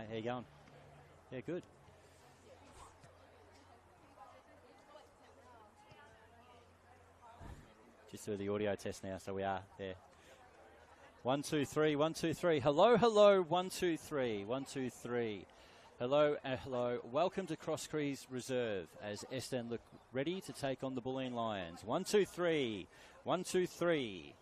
How you going? Yeah, good. Just do the audio test now, so we are there. 1, 2, 3, 1, 2, 3. Hello, hello, 1, 2, 3, 1, 2, 3. Hello, hello. Welcome to Cross Crees Reserve as Essendon look ready to take on the Bulleen Lions. 1, 2, 3, 1, 2, 3.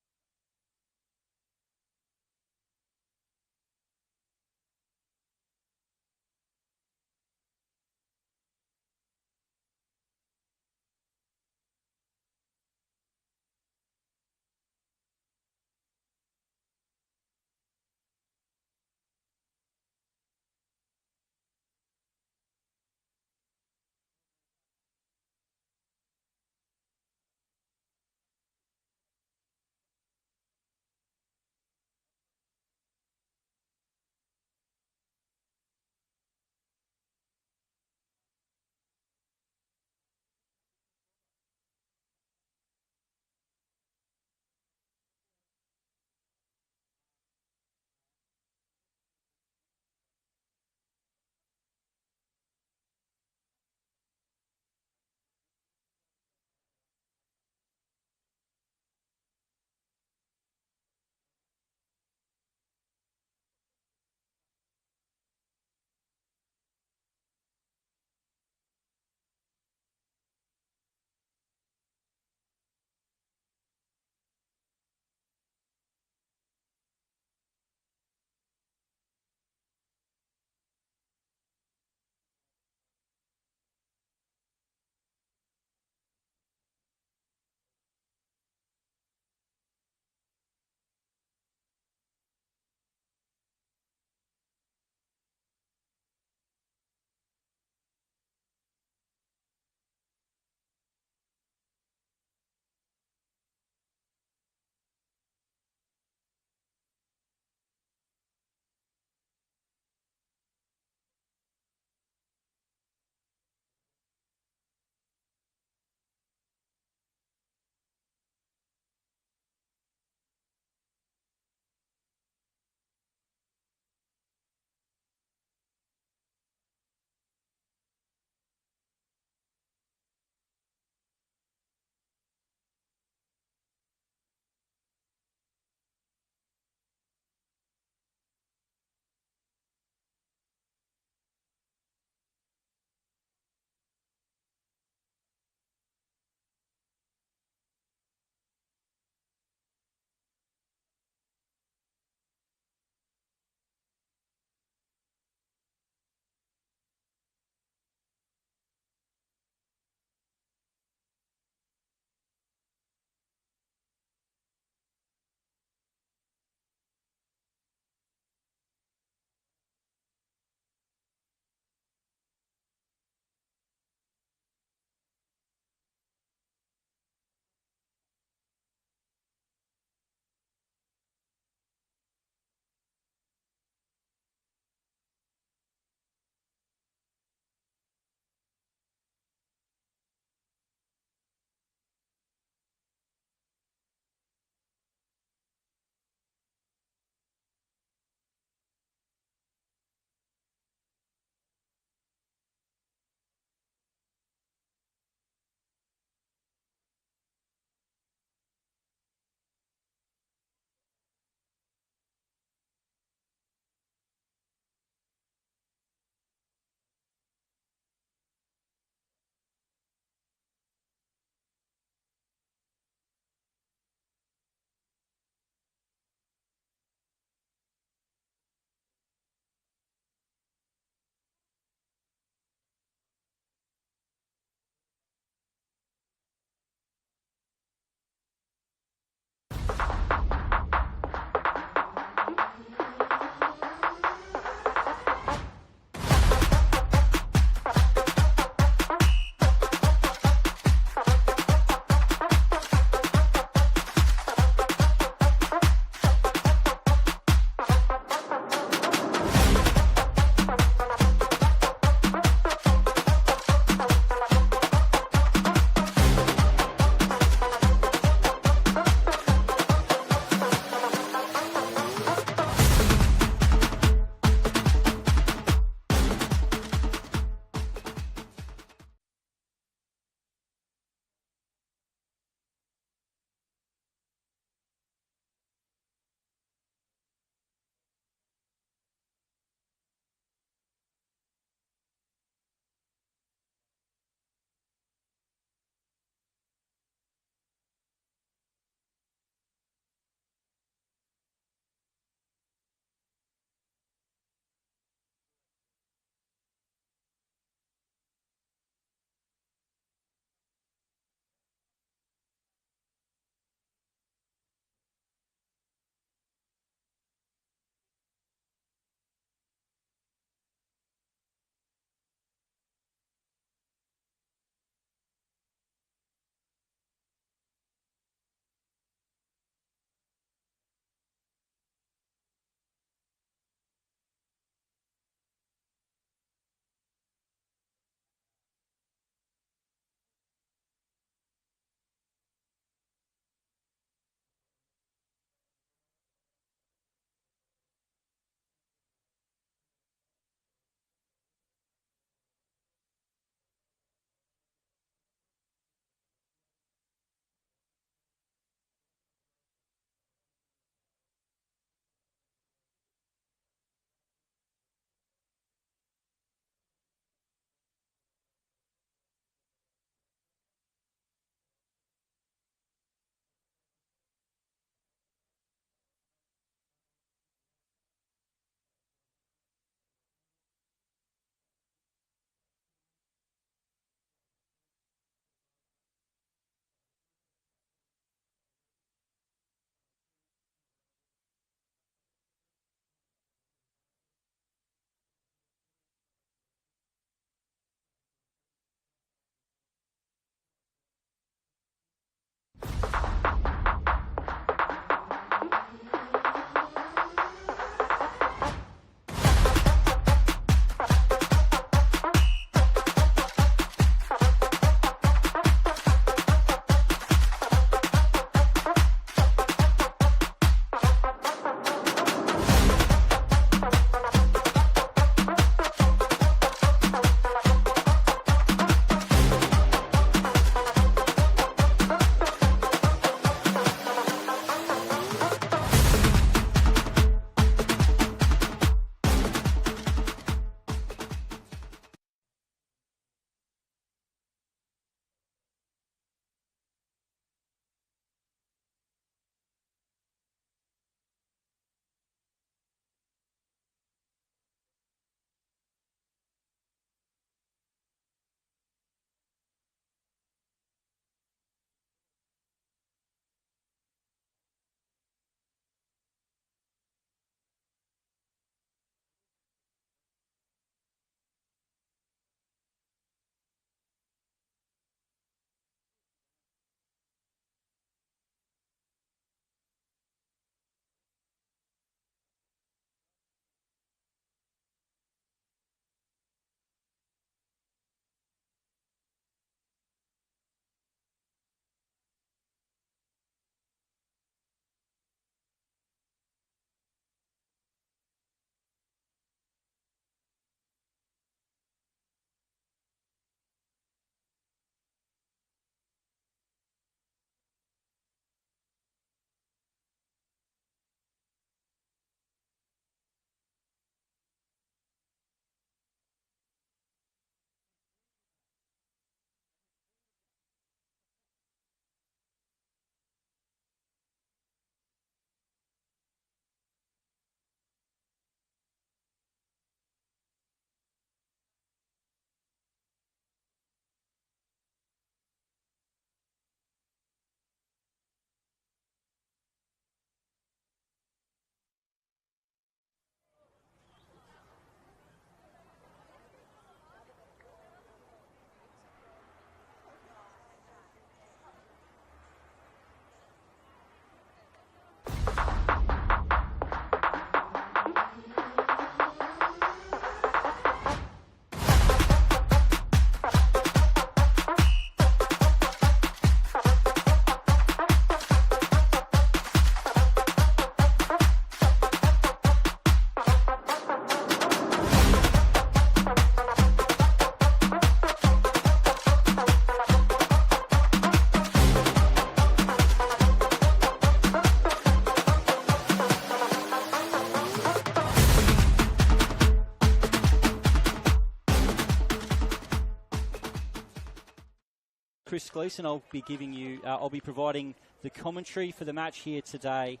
Chris Gleeson. I'll be providing the commentary for the match here today.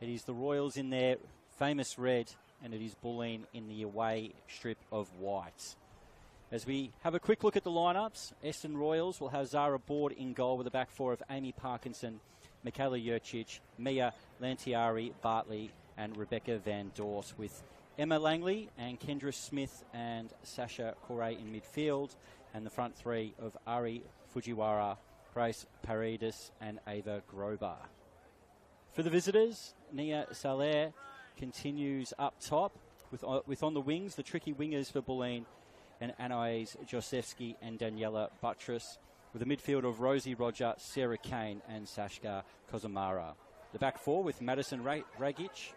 It is the Royals in their famous red, and it is Bulleen in the away strip of white. As we have a quick look at the lineups, Essendon Royals will have Zara Board in goal with a back four of Amy Parkinson, Michaela Jurcic, Mia Lantiari, Bartley, and Rebecca Van Dort, with Emma Langley and Kendra Smith and Sasha Corey in midfield, and the front three of Ari Fujiwara, Grace Paredes, and Ava Grober. For the visitors, Nia Salaire continues up top, with on the wings the tricky wingers for Bulleen, and Anais Josefsky and Daniela Buttress, with a midfield of Rosie Roger, Sarah Kane, and Sashka Kozamara. The back four with Madison Ragic,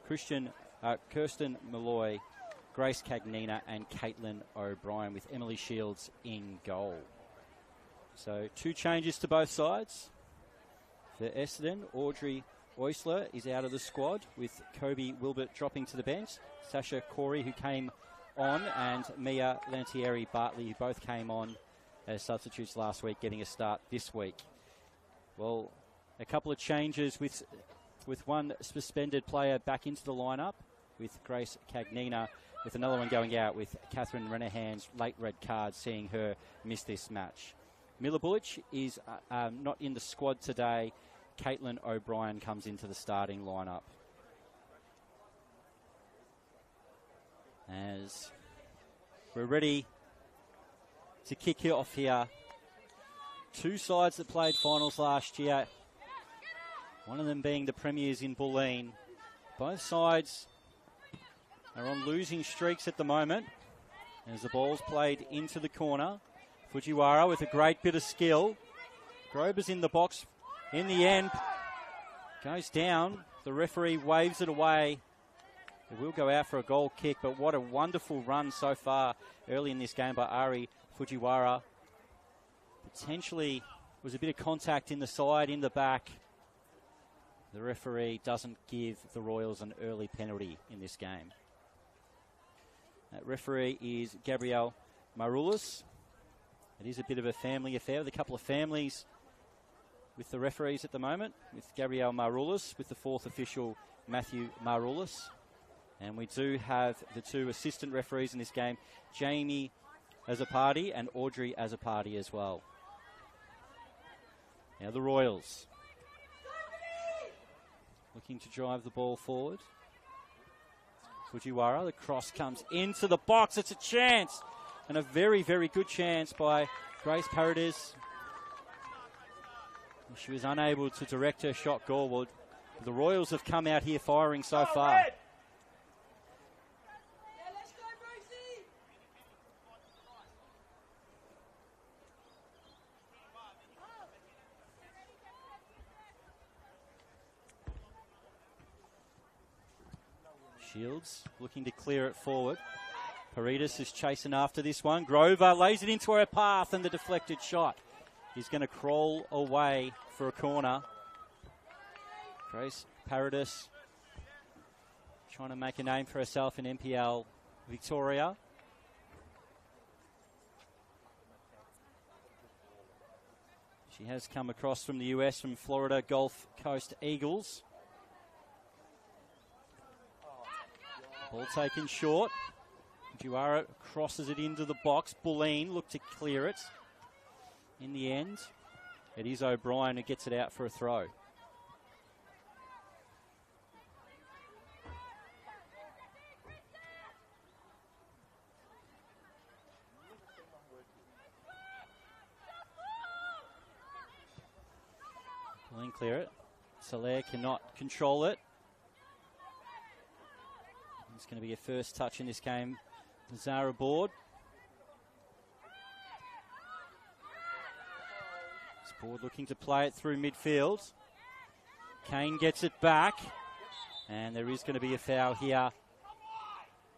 Kirsten Malloy, Grace Cagnina, and Caitlin O'Brien, with Emily Shields in goal. So 2 changes to both sides. For Essendon, Audrey Oisler is out of the squad, with Kobe Wilbert dropping to the bench. Sasha Corey, who came on, and Mia Lantieri Bartley, who both came on as substitutes last week, getting a start this week. Well, a couple of changes with one suspended player back into the lineup, with Grace Cagnina, with another one going out, with Catherine Renahan's late red card seeing her miss this match. Mila Bullich is not in the squad today. Caitlin O'Brien comes into the starting lineup. As we're ready to kick it off here. 2 sides that played finals last year, one of them being the premiers in Bulleen. Both sides are on losing streaks at the moment, as the ball's played into the corner. Fujiwara with a great bit of skill. Grober's in the box. In the end, goes down. The referee waves it away. It will go out for a goal kick, but what a wonderful run so far early in this game by Ari Fujiwara. Potentially was a bit of contact in the side, in the back. The referee doesn't give the Royals an early penalty in this game. That referee is Gabrielle Maroulis. It is a bit of a family affair with a couple of families with the referees at the moment, with Gabrielle Maroulis, with the 4th official Matthew Maroulis. And we do have the 2 assistant referees in this game, Jamie Azzopardi and Audrey Azzopardi as well. Now the Royals looking to drive the ball forward. Fujiwara, the cross comes into the box. It's a chance, and a very, very good chance by Grace Paredes. She was unable to direct her shot goalward. The Royals have come out here firing so far. Shields looking to clear it forward. Paredes is chasing after this one. Grover lays it into her path, and the deflected shot is going to crawl away for a corner. Grace Paredes trying to make a name for herself in NPL Victoria. She has come across from the US, from Florida Gulf Coast Eagles. Ball taken short. Fujiwara crosses it into the box. Bulleen looked to clear it. In the end, it is O'Brien who gets it out for a throw. Bulleen clear it. Salaire cannot control it. It's going to be a first touch in this game. Zara Board. Board looking to play it through midfield. Kane gets it back. And there is going to be a foul here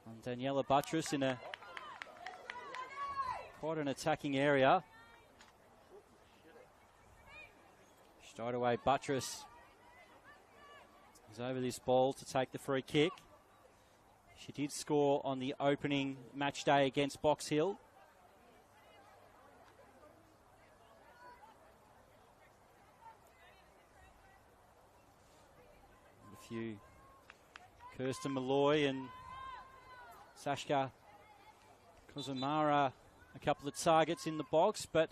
on Daniela Buttress in quite an attacking area. Straight away, Buttress is over this ball to take the free kick. She did score on the opening match day against Box Hill. A few Kirsten Malloy and Sashka Kozumara, a couple of targets in the box, but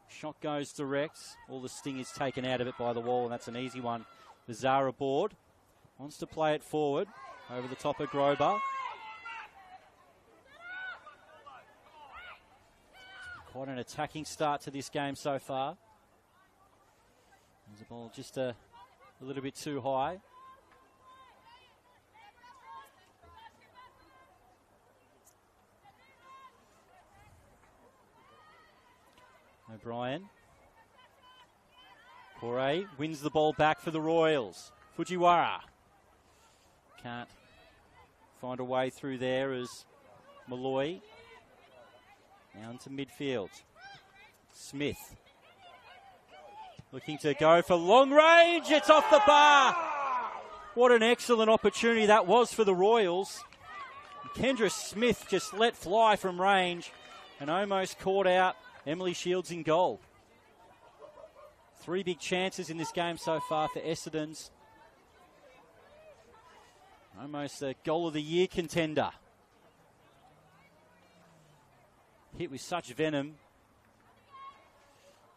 shot goes direct. All the sting is taken out of it by the wall, and that's an easy one. The Zara board wants to play it forward over the top of Grober. Quite an attacking start to this game so far. There's the ball just a little bit too high. O'Brien. Corey wins the ball back for the Royals. Fujiwara can't find a way through there as Malloy now into midfield. Smith looking to go for long range. It's off the bar. What an excellent opportunity that was for the Royals. Kendra Smith just let fly from range and almost caught out Emily Shields in goal. 3 big chances in this game so far for Essendon's. Almost a goal of the year contender. Hit with such venom.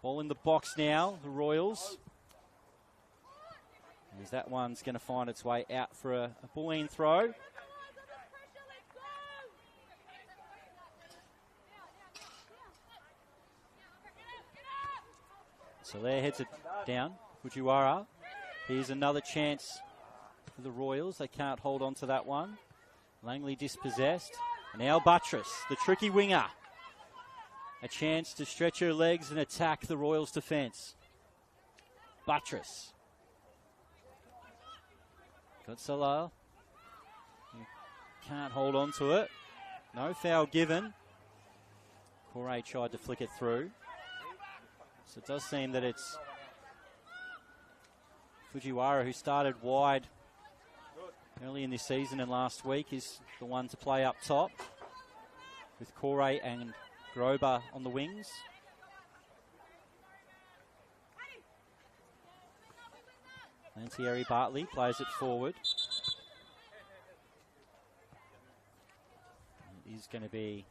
Ball in the box now, the Royals. As that one's going to find its way out for a Bulleen throw. So there heads it down. Fujiwara. Here's another chance for the Royals. They can't hold on to that one. Langley dispossessed. And now Buttress, the tricky winger. A chance to stretch her legs and attack the Royals' defence. Buttress. Godzilla. Can't hold on to it. No foul given. Corey tried to flick it through. So it does seem that it's Fujiwara, who started wide early in this season and last week, is the one to play up top with Corey and Grober on the wings. Lantieri Bartley plays it forward. It is going to be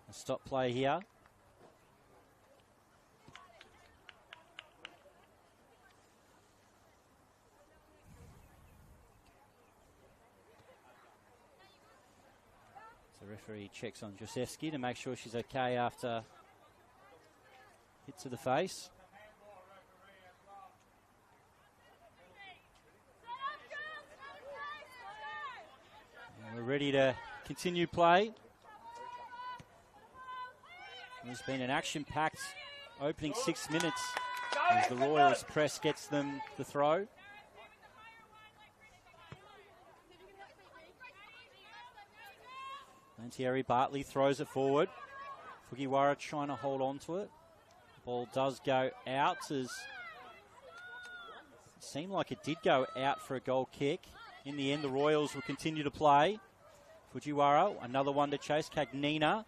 a stop play here. The referee checks on Josefsky to make sure she's okay after hit to the face. And we're ready to continue play. There's been an action-packed opening 6 minutes as the Royals press gets them the throw. Thierry Bartley throws it forward. Fujiwara trying to hold on to it. The ball does go out. It seemed like it did go out for a goal kick. In the end, the Royals will continue to play. Fujiwara, another one to chase. Cagnina.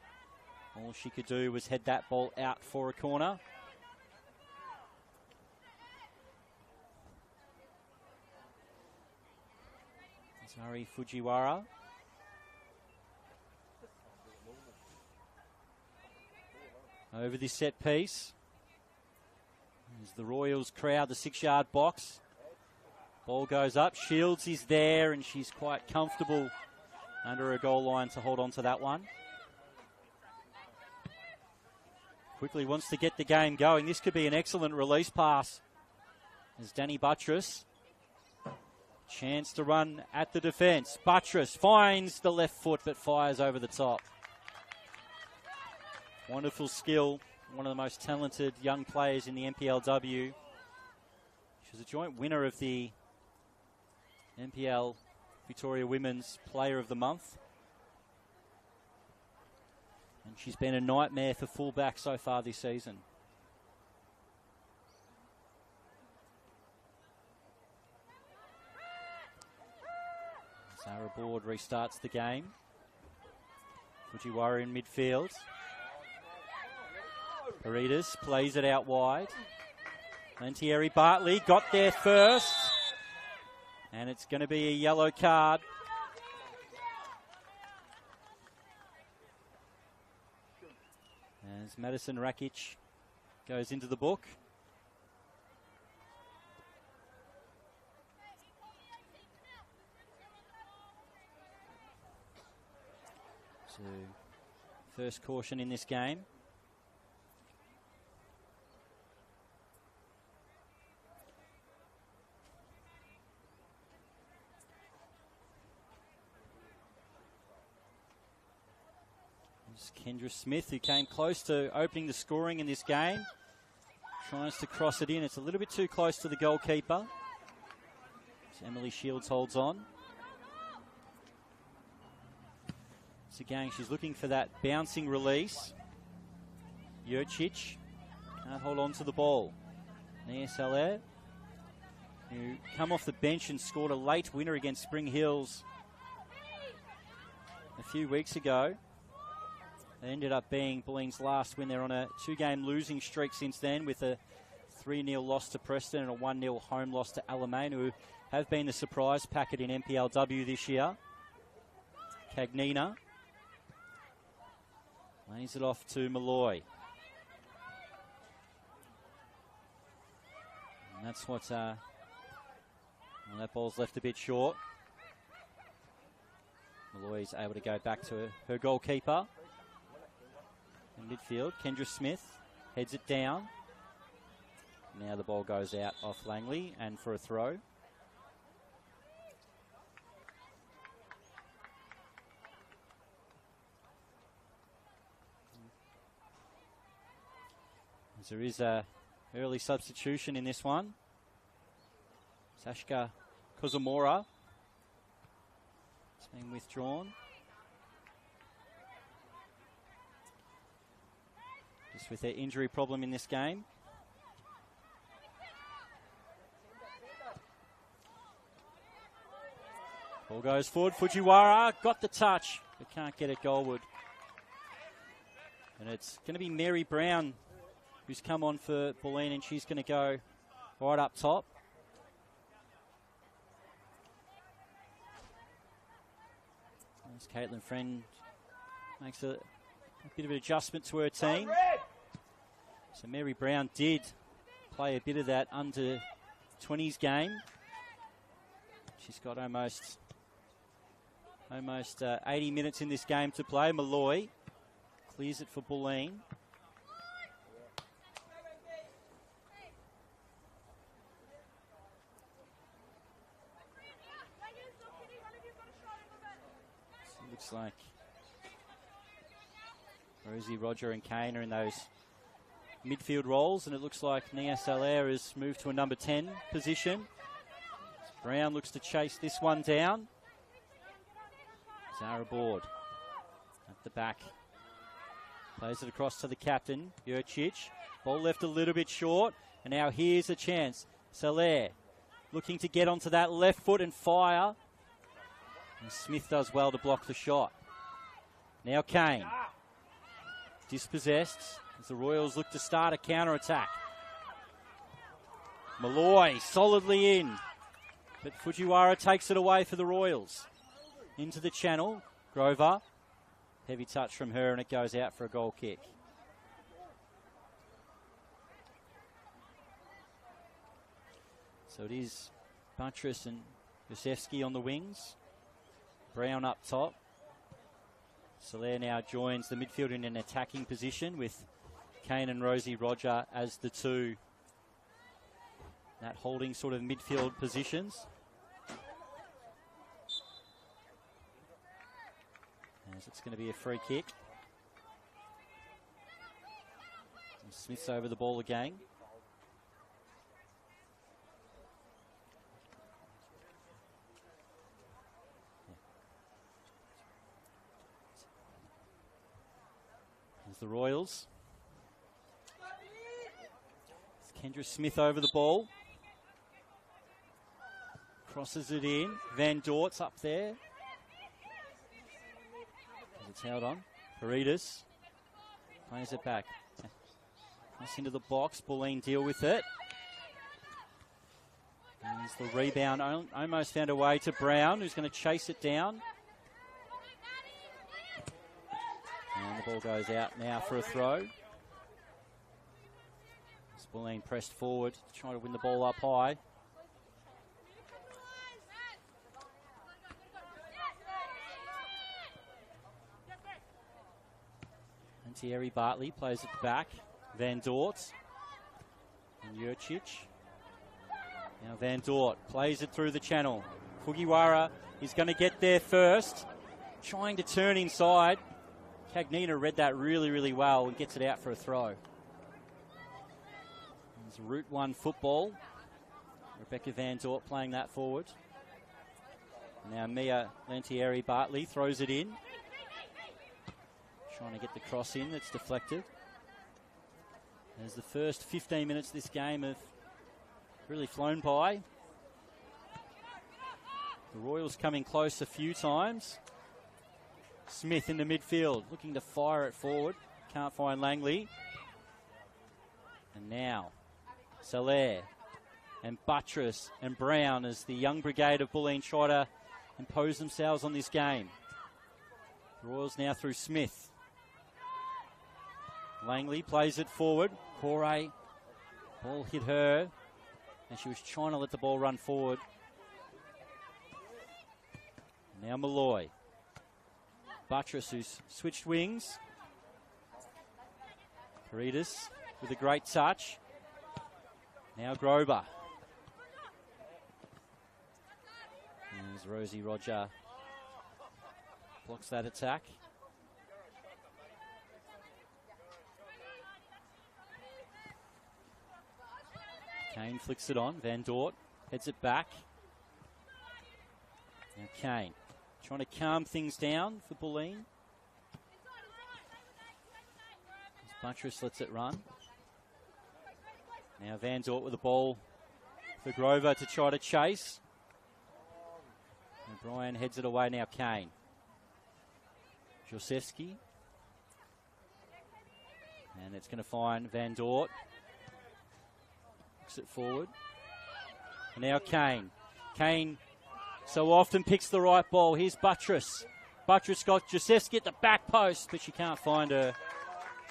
All she could do was head that ball out for a corner. Zari Fujiwara. Over this set piece. As the Royals crowd the 6-yard box. Ball goes up. Shields is there, and she's quite comfortable under a goal line to hold on to that one. Quickly wants to get the game going. This could be an excellent release pass. As Danny Buttress. Chance to run at the defence. Buttress finds the left foot but fires over the top. Wonderful skill. One of the most talented young players in the NPLW. She was a joint winner of the NPL Victoria Women's Player of the Month. And she's been a nightmare for fullback so far this season. Sarah Board restarts the game. Fujiwara in midfield. Paredes plays it out wide. Lantieri Bartley got there first. And it's going to be a yellow card. As Madison Rakic goes into the book. So, first caution in this game. Kendra Smith, who came close to opening the scoring in this game, tries to cross it in. It's a little bit too close to the goalkeeper. So Emily Shields holds on. So again, she's looking for that bouncing release. Jurcic can't hold on to the ball. Nia Salaire, who come off the bench and scored a late winner against Spring Hills a few weeks ago. It ended up being Bulleen's last win. They're on a 2-game losing streak since then, with a 3-0 loss to Preston and a 1-0 home loss to Alamein, who have been the surprise packet in NPLW this year. Cagnina lays it off to Malloy. And that's what... well, that ball's left a bit short. Malloy's able to go back to her goalkeeper. In midfield, Kendra Smith heads it down. Now the ball goes out off Langley and for a throw. As there is a early substitution in this one. Sashka Kozumura has been withdrawn. Just with their injury problem in this game. Ball goes forward. Fujiwara got the touch, but can't get it goalward. And it's going to be Mary Brown who's come on for Boline, and she's going to go right up top. As Caitlin Friend makes a bit of an adjustment to her team. So Mary Brown did play a bit of that under 20s game. She's got almost 80 minutes in this game to play. Malloy clears it for Bulleen. So it looks like Rosie, Roger and Kane are in those midfield roles, and it looks like Nia Salaire has moved to a number 10 position. Brown looks to chase this one down. Zara Board at the back. Plays it across to the captain, Jurcic. Ball left a little bit short, and now here's a chance. Salaire looking to get onto that left foot and fire. And Smith does well to block the shot. Now Kane. Dispossessed as the Royals look to start a counter-attack. Malloy solidly in, but Fujiwara takes it away for the Royals. Into the channel, Grover. Heavy touch from her and it goes out for a goal kick. So it is Buttress and Yosefsky on the wings. Brown up top. Salaire now joins the midfield in an attacking position with Kane and Rosie Roger as the two that holding sort of midfield positions. As it's going to be a free kick. And Smith's over the ball again. There's the Royals. It's Kendra Smith over the ball. Crosses it in. Van Dort's up there. It's held on. Paredes plays it back. Cross into the box. Bulleen deal with it. There's the rebound, almost found a way to Brown, who's going to chase it down. And the ball goes out now for a throw. Bulleen pressed forward, trying to win the ball up high. And Thierry Bartley plays it back. Van Dort and Jurcic. Now Van Dort plays it through the channel. Fujiwara is going to get there first, trying to turn inside. Cagnina read that really, really well and gets it out for a throw. It's Route 1 football. Rebecca Van Dort playing that forward. Now Mia Lantieri Bartley throws it in. Trying to get the cross in, that's deflected. As the first 15 minutes of this game have really flown by. The Royals coming close a few times. Smith in the midfield, looking to fire it forward. Can't find Langley. And now Soler and Buttress and Brown as the young brigade of Bulleen try to impose themselves on this game. The Royals now through Smith. Langley plays it forward. Corey, ball hit her, and she was trying to let the ball run forward. Now Malloy. Buttress, who's switched wings. Paredes with a great touch. Now Grober. As Rosie Roger blocks that attack. Kane flicks it on. Van Dort heads it back. Now Kane trying to calm things down for Bulleen. Buttress lets it run. Now Van Dort with the ball for Grover to try to chase. And Brian heads it away now. Kane. Josefsky. And it's going to find Van Dort. Looks it forward. And now Kane. Kane so often picks the right ball. Here's Buttress. Buttress got Josefsky at the back post, but she can't find her.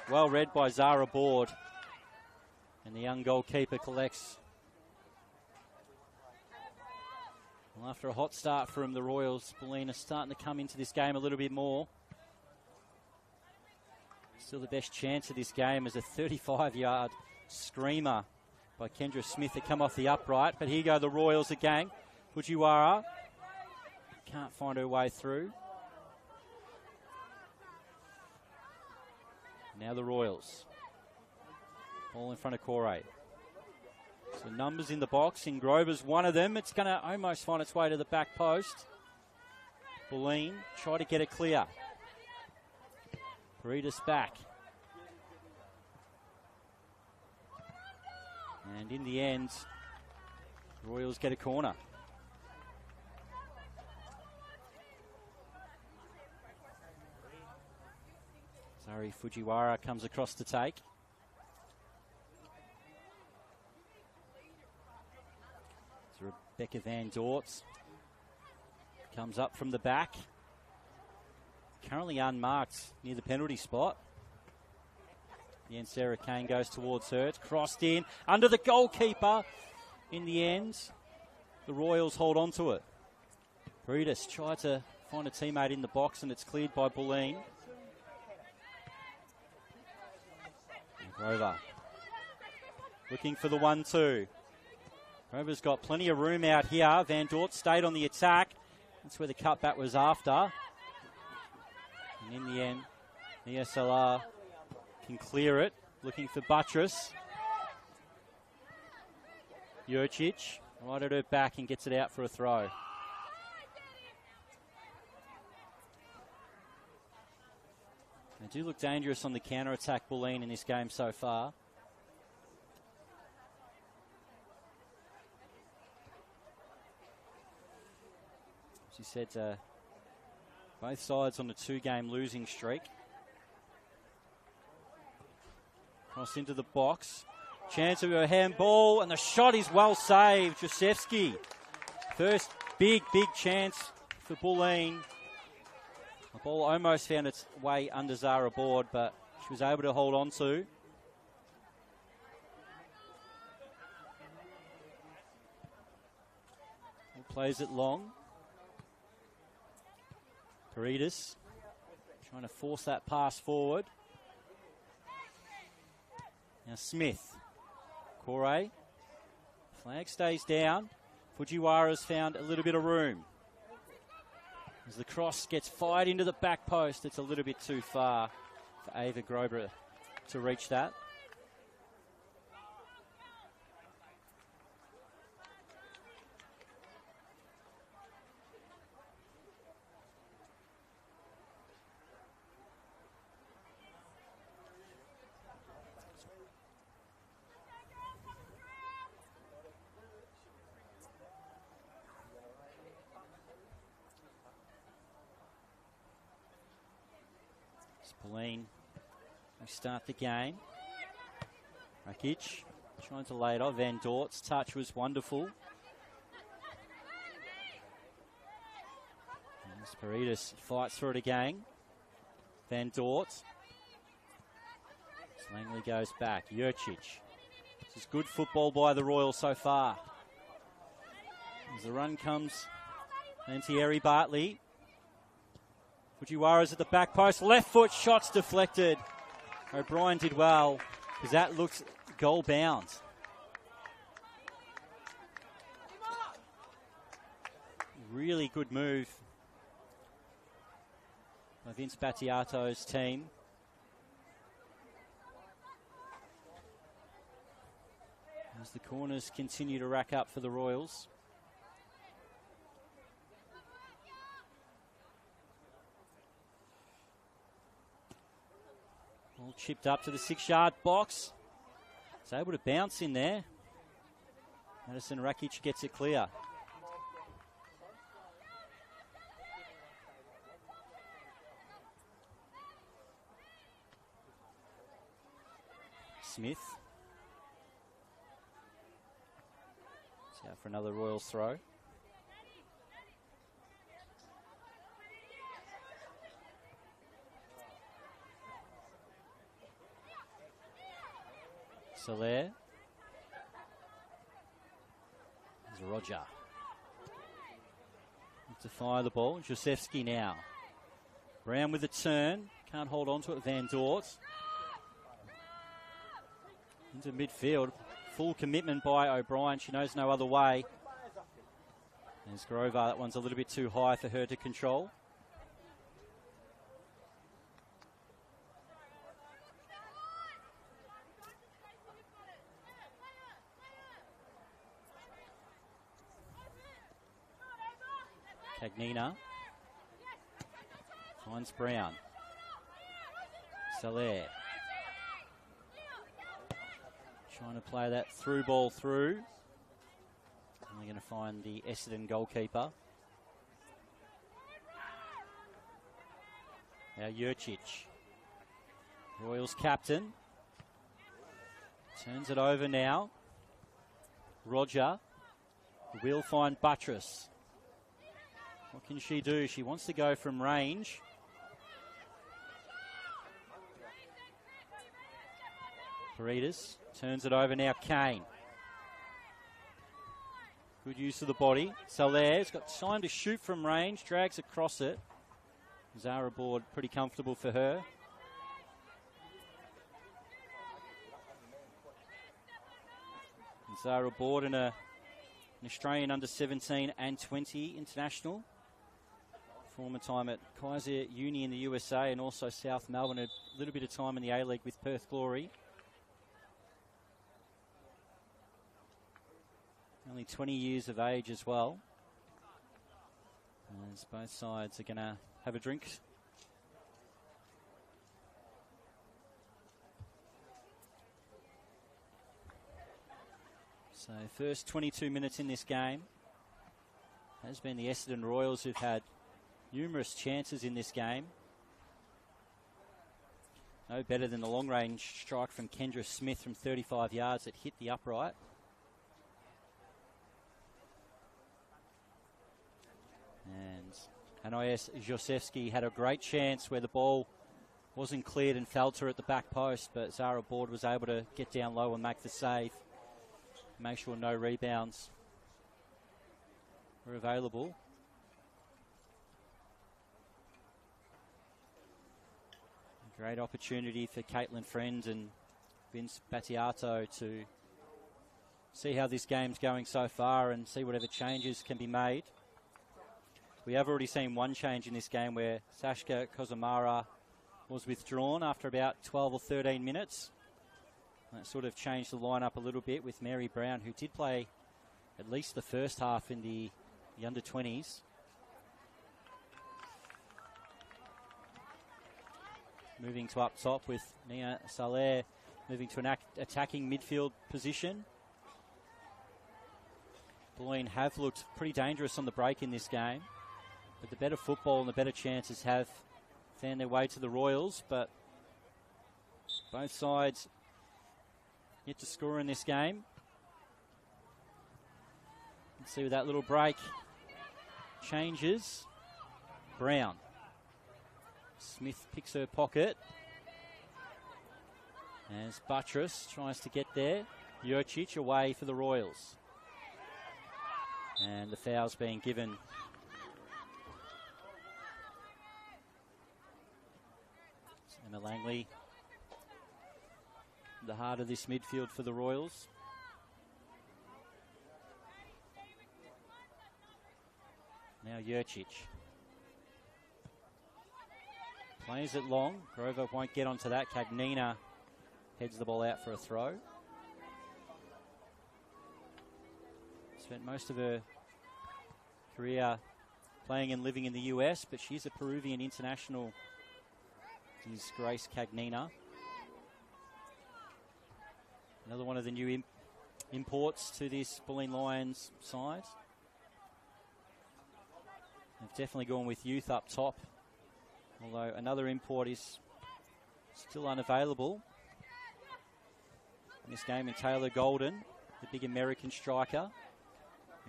Well read by Zara Board. And the young goalkeeper collects. Well, after a hot start from the Royals, Bulleen are starting to come into this game a little bit more. Still the best chance of this game is a 35-yard screamer by Kendra Smith to come off the upright. But here go the Royals again. Fujiwara can't find her way through. Now the Royals. Ball in front of Corey. So numbers in the box. In Grover's one of them. It's going to almost find its way to the back post. Bulleen try to get it clear. Paredes back. And in the end, the Royals get a corner. Zari Fujiwara comes across to take. So Rebecca Van Dort comes up from the back. Currently unmarked near the penalty spot. And Sarah Kane goes towards her. It's crossed in under the goalkeeper. In the end, the Royals hold on to it. Paredes tried to find a teammate in the box, and it's cleared by Bulleen. Grover looking for the 1-2. Grover's got plenty of room out here. Van Dort stayed on the attack. That's where the cutback was after. And in the end, the SLR can clear it. Looking for Buttress. Jurcic right at her back and gets it out for a throw. They do look dangerous on the counter-attack, Bulleen, in this game so far. As you said, both sides on a 2-game losing streak. Cross into the box. Chance of a handball, and the shot is well saved. Josefsky. First big chance for Bulleen. The ball almost found its way under Zara Board, but she was able to hold on to. Plays it long. Paredes trying to force that pass forward. Now Smith. Corey. Flag stays down. Fujiwara's found a little bit of room. As the cross gets fired into the back post, it's a little bit too far for Ava Grober to reach that. Boline will start the game. Rakic trying to lay it off. Van Dort's touch was wonderful. As Paredes fights for it again. Van Dort. Langley goes back. Jurcic. This is good football by the Royals so far. As the run comes, Lantieri Bartley. Fujiwara's at the back post. Left foot shot's deflected. O'Brien did well because that looks goal bound. Really good move by Vince Battiato's team. As the corners continue to rack up for the Royals. All chipped up to the 6-yard box. It's able to bounce in there. Madison Rakic gets it clear. Smith. It's out for another Royals throw. Soler. There's Roger. To fire the ball. Josefsky now. Brown with a turn. Can't hold on to it. Van Dort. Into midfield. Full commitment by O'Brien. She knows no other way. There's Grover. That one's a little bit too high for her to control. Cagnina finds Brown. Soler trying to play that through ball through. And they're going to find the Essendon goalkeeper. Now Jurcic, Royals captain, turns it over now. Roger will find Buttress. What can she do? She wants to go from range. Paredes turns it over now. Kane. Good use of the body. Soler's got time to shoot from range. Drags across it. Zara Board pretty comfortable for her. And Zara Board an Australian under 17 and 20 international. Former time at Kaiser Uni in the USA and also South Melbourne. A little bit of time in the A-League with Perth Glory. Only 20 years of age as well. As both sides are going to have a drink. So first 22 minutes in this game has been the Essendon Royals, who've had numerous chances in this game. No better than the long-range strike from Kendra Smith from 35 yards that hit the upright. And Anais Josefsky had a great chance where the ball wasn't cleared and fell to her at the back post, but Zara Board was able to get down low and make the save. Make sure no rebounds were available. A great opportunity for Caitlin Friend and Vince Battiato to see how this game's going so far and see whatever changes can be made. We have already seen one change in this game where Sashka Kozamara was withdrawn after about 12 or 13 minutes. That sort of changed the lineup a little bit with Mary Brown, who did play at least the first half in the under-20s. Moving to up top with Nia Saleh, moving to an attacking midfield position. Boline have looked pretty dangerous on the break in this game, but the better football and the better chances have found their way to the Royals, but both sides yet to score in this game. Let's see with that little break changes. Brown. Smith picks her pocket as Buttress tries to get there. Jurcic away for the Royals. And the foul's being given. Emma Langley, the heart of this midfield for the Royals. Now Jurcic. Plays it long. Grover won't get onto that. Cagnina heads the ball out for a throw. Spent most of her career playing and living in the US, but she's a Peruvian international. Is Grace Cagnina. Another one of the new imports to this Bulleen Lions side. They've definitely gone with youth up top, although another import is still unavailable in this game in Taylor Golden, the big American striker,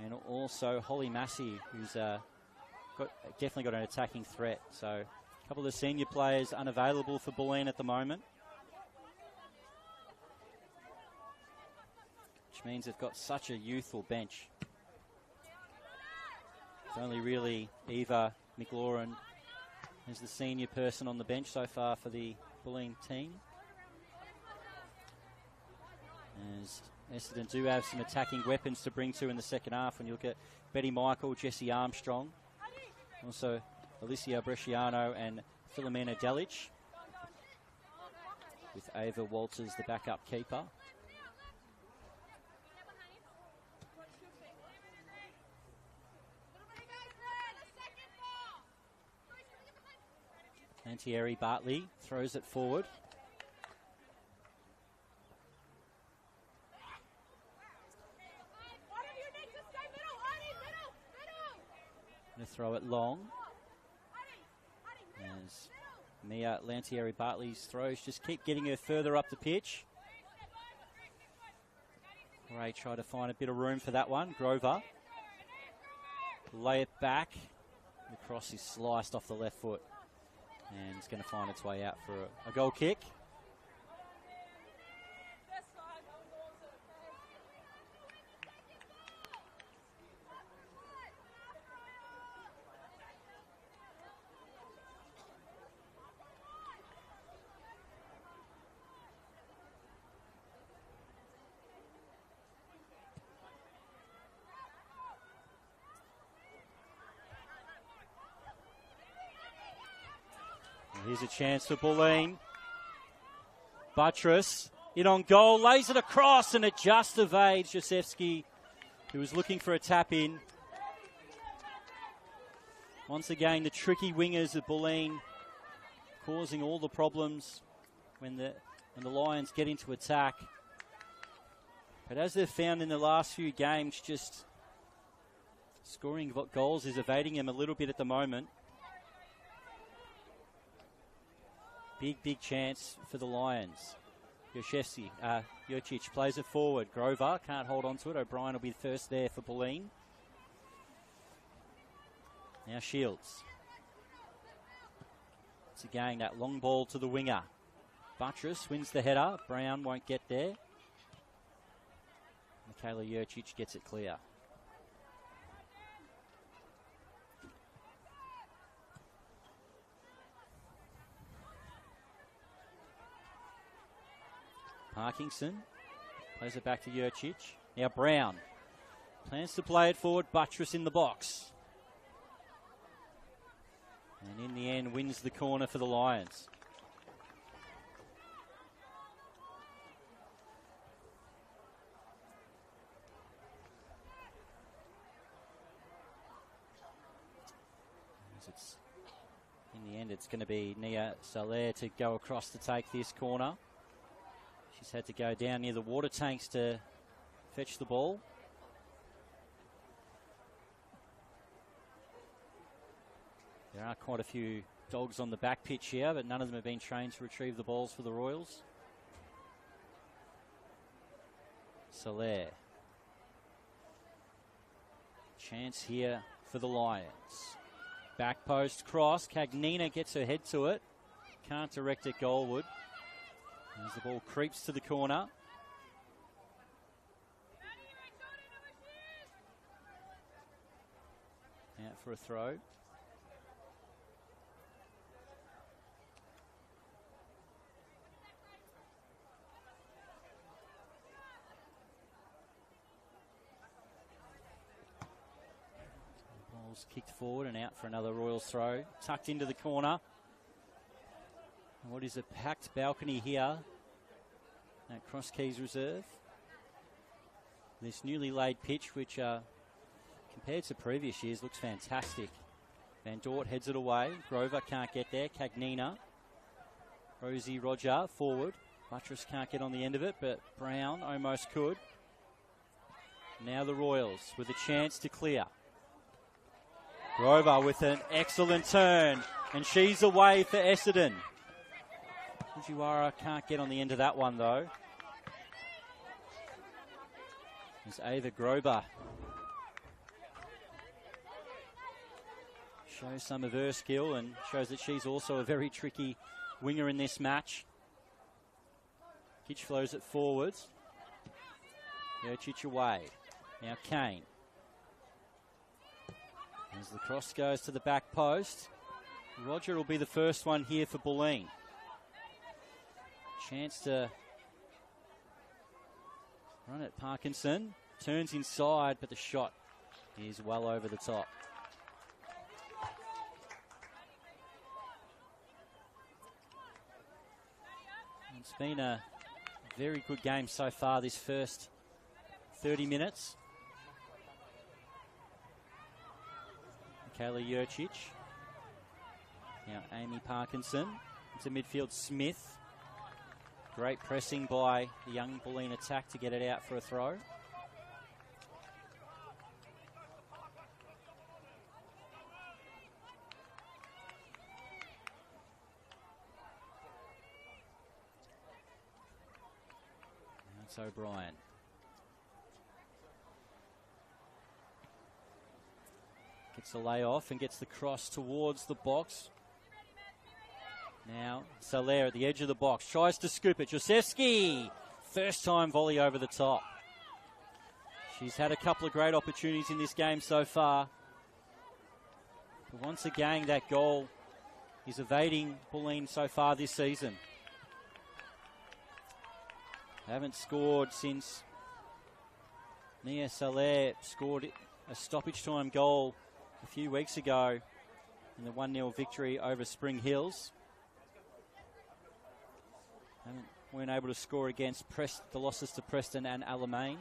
and also Holly Massey, who's definitely got an attacking threat. So a couple of the senior players unavailable for Bulleen at the moment, which means they've got such a youthful bench. It's only really Eva McLaurin as the senior person on the bench so far for the Bulleen team. As Essendon do have some attacking weapons to bring to in the second half when you look at Betty Michael, Jessie Armstrong, also Alicia Bresciano and Philomena Delic, with Ava Walters the backup keeper. Lantieri Bartley throws it forward. Going to throw it long. As Mia Lantieri Bartley's throws just keep getting her further up the pitch. Ray tried to find a bit of room for that one. Grover. Lay it back. The cross is sliced off the left foot. And it's going to find its way out for a goal kick. Here's a chance for Bulleen. Buttress in on goal, lays it across, and it just evades Josefsky, who was looking for a tap in. Once again, the tricky wingers of Bulleen causing all the problems when the Lions get into attack. But as they've found in the last few games, just scoring goals is evading them a little bit at the moment. Big chance for the Lions. Jurcic plays it forward. Grover can't hold on to it. O'Brien will be first there for Bulleen. Now Shields. It's again that long ball to the winger. Buttress wins the header. Brown won't get there. Michaela Jurcic gets it clear. Parkinson plays it back to Jurcic. Now Brown plans to play it forward. Buttress in the box. And in the end wins the corner for the Lions. In the end it's going to be Nia Soler to go across to take this corner. She's had to go down near the water tanks to fetch the ball. There are quite a few dogs on the back pitch here, but none of them have been trained to retrieve the balls for the Royals. Soler. Chance here for the Lions. Back post cross. Cagnina gets her head to it. Can't direct it goalward. As the ball creeps to the corner. Out for a throw. Ball's kicked forward and out for another Royals throw. Tucked into the corner. What is a packed balcony here at Cross Keys Reserve. This newly laid pitch, which compared to previous years looks fantastic. Van Dort heads it away. Grover can't get there. Cagnina. Rosie Roger forward. Buttress can't get on the end of it, but Brown almost could. Now the Royals with a chance to clear. Grover with an excellent turn, and she's away for Essendon. Fujiwara can't get on the end of that one, though. As Ava Grover shows some of her skill and shows that she's also a very tricky winger in this match. Kitch flows it forwards. Jurcic away. Now Kane. As the cross goes to the back post. Roger will be the first one here for Bulleen. Chance to run at Parkinson. Turns inside, but the shot is well over the top. It's been a very good game so far this first 30 minutes. Michaela Jurcic. Now Amy Parkinson. Into midfield, Smith. Great pressing by the young Bulleen attack to get it out for a throw. That's O'Brien. Gets the layoff and gets the cross towards the box. Now, Soler at the edge of the box. Tries to scoop it. Josefsky. First time volley over the top. She's had a couple of great opportunities in this game so far. But once again, that goal is evading Bulleen so far this season. Haven't scored since Nia Soler scored a stoppage time goal a few weeks ago in the 1-0 victory over Spring Hills. Weren't able to score against the losses to Preston and Alamein.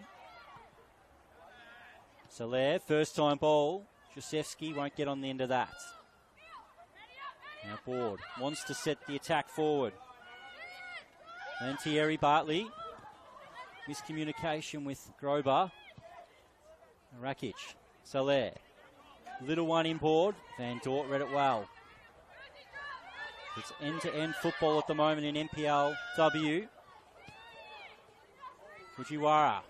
Soler, first time ball. Josefsky won't get on the end of that. Now Board wants to set the attack forward. And Thierry Bartley. Miscommunication with Grover. Rakic. Soler. Little one in Board. Van Dort read it well. It's end-to-end football at the moment in NPLW. Fujiwara.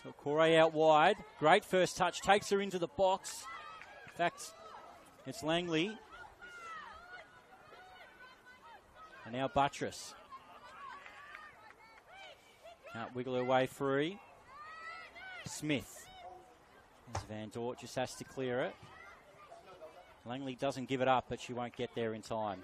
So Corey out wide. Great first touch. Takes her into the box. In fact, it's Langley. And now Buttress. Can't wiggle her way free. Smith. As Van Dort just has to clear it. Langley doesn't give it up, but she won't get there in time.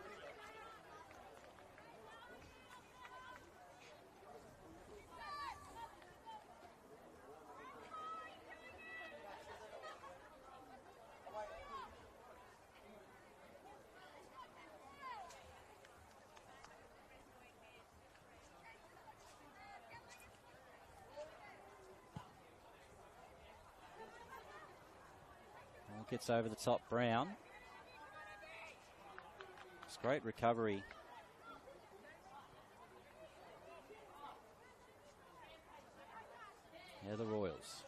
Ball gets over the top, Brown. It's great recovery. Now the Royals.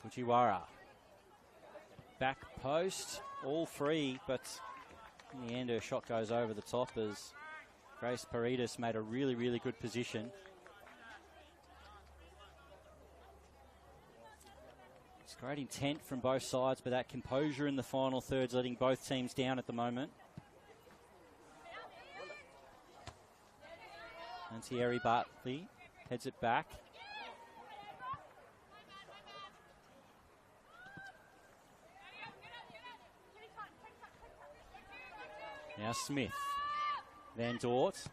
Fujiwara. Back post, all free, but in the end her shot goes over the top as Grace Paredes made a really, really good position. It's great intent from both sides, but that composure in the final third's letting both teams down at the moment. And Thierry Bartley heads it back. Now Smith. Van Dort.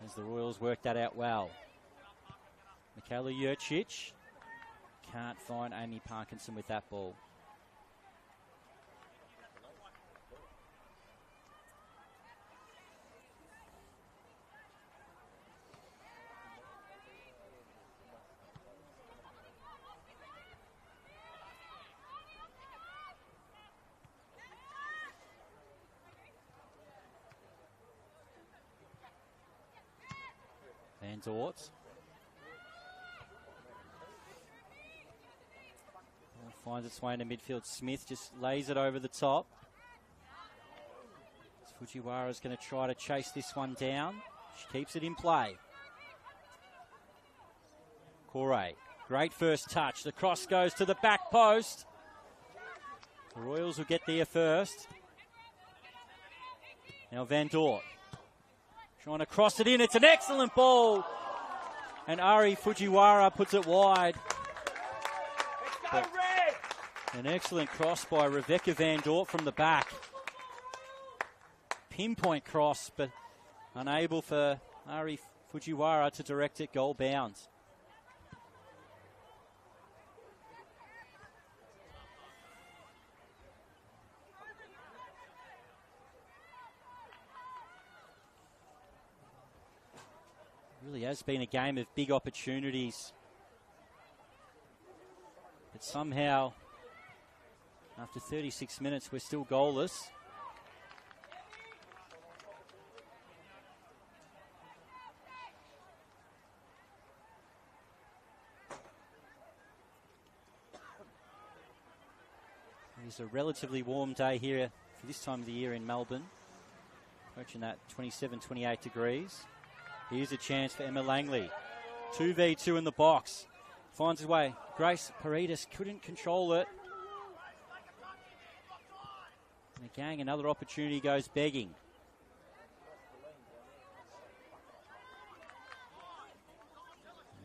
As the Royals work that out well. Michaela Jurcic. Can't find Amy Parkinson with that ball. Van Dort. Finds its way into midfield. Smith just lays it over the top. Fujiwara's going to try to chase this one down. She keeps it in play. Corey, great first touch. The cross goes to the back post. The Royals will get there first. Now Van Dort trying to cross it in. It's an excellent ball. And Ari Fujiwara puts it wide. But an excellent cross by Rebecca Van Dort from the back. Pinpoint cross, but unable for Ari Fujiwara to direct it goal bound. Really has been a game of big opportunities. But somehow, after 36 minutes, we're still goalless. It's a relatively warm day here for this time of the year in Melbourne. Approaching that 27, 28 degrees. Here's a chance for Emma Langley. 2v2 in the box. Finds his way. Grace Paredes couldn't control it. And again, another opportunity goes begging.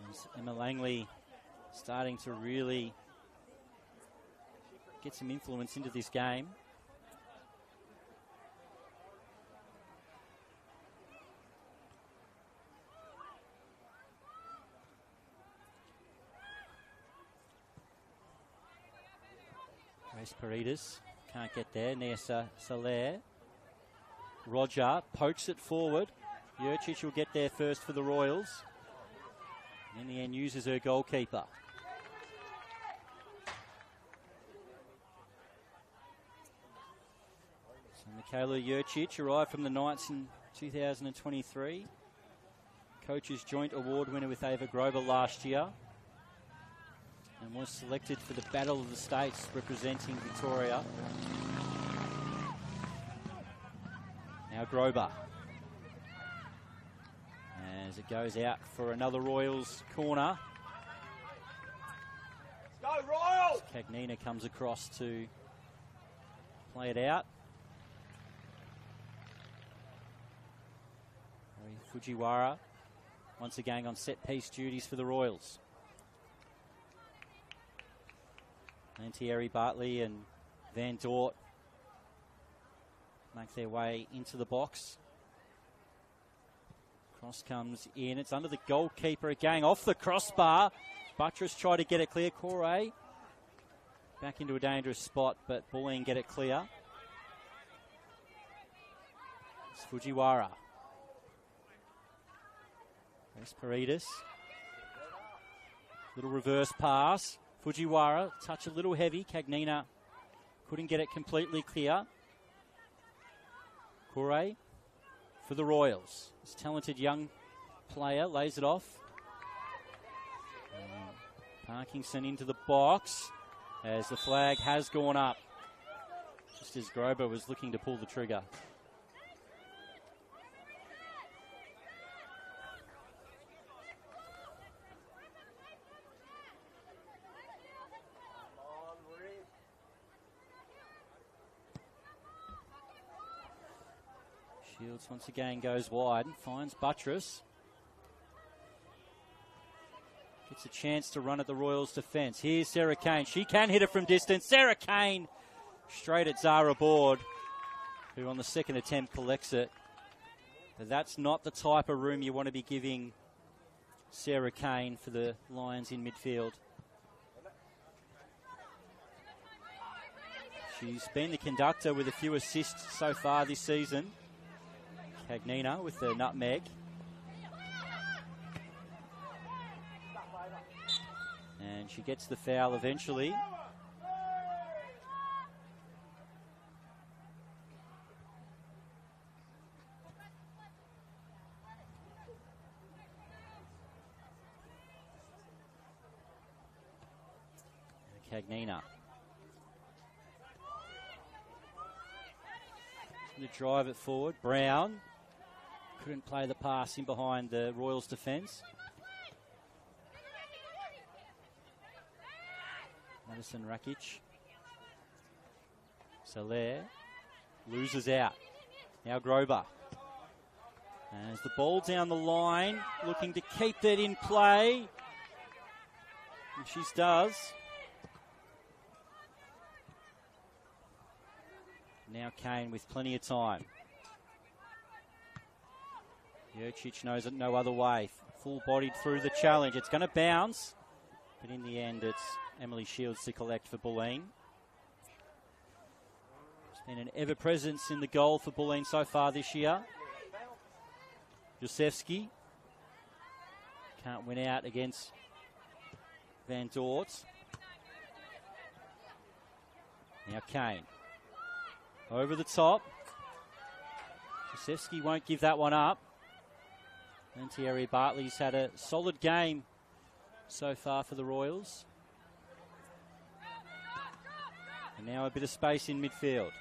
And Emma Langley starting to really get some influence into this game. Grace Paredes can't get there. Nessa Soler. Roger pokes it forward. Jurcic will get there first for the Royals. And in the end uses her goalkeeper. So Michaela Jurcic arrived from the Knights in 2023. Coach's Joint Award winner with Ava Grover last year. and was selected for the Battle of the States representing Victoria. Now Grober. As it goes out for another Royals corner. Go Royals! Cagnina comes across to play it out. Fujiwara once again on set-piece duties for the Royals. Lantieri, Bartley and Van Dort make their way into the box. Cross comes in. It's under the goalkeeper again, off the crossbar. Buttress tried to get it clear. Corey back into a dangerous spot, but Bulleen get it clear. It's Fujiwara. There's Paredes. Little reverse pass. Fujiwara, touch a little heavy. Cagnina couldn't get it completely clear. Corey for the Royals. This talented young player lays it off. Parkinson into the box as the flag has gone up, just as Grober was looking to pull the trigger. Shields once again goes wide and finds Buttress. Gets a chance to run at the Royals' defence. Here's Sarah Kane. She can hit it from distance. Sarah Kane straight at Zara Board, who on the second attempt collects it. But that's not the type of room you want to be giving Sarah Kane for the Lions in midfield. She's been the conductor with a few assists so far this season. Cagnina with the nutmeg. And she gets the foul eventually. Cagnina. To drive it forward. Brown couldn't play the pass in behind the Royals defence. Madison Rakic. Soler loses out. Now Grober. As the ball down the line, looking to keep that in play. And she does. Now Kane with plenty of time. Jurcic knows it no other way. Full-bodied through the challenge. It's going to bounce. But in the end, it's Emily Shields to collect for Bulleen. There's been an ever-presence in the goal for Bulleen so far this year. Josefsky can't win out against Van Dort. Now Kane. Over the top. Josefsky won't give that one up. And Thierry Bartley's had a solid game so far for the Royals. And now a bit of space in midfield.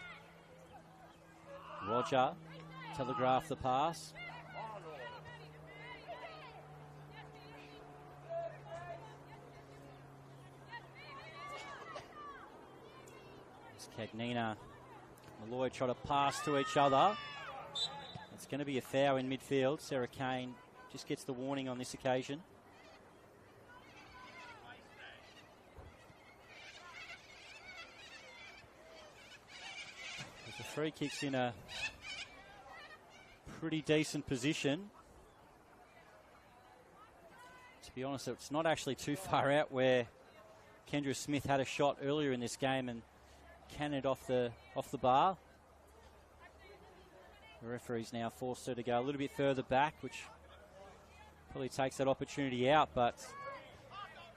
Roger telegraphed the pass. It's Cagnina. Malloy try to pass to each other. It's going to be a foul in midfield. Sarah Kane just gets the warning on this occasion. The free kick's in a pretty decent position. To be honest, it's not actually too far out where Kendra Smith had a shot earlier in this game and cannoned off the bar. The referee's now forced her to go a little bit further back, which probably takes that opportunity out, but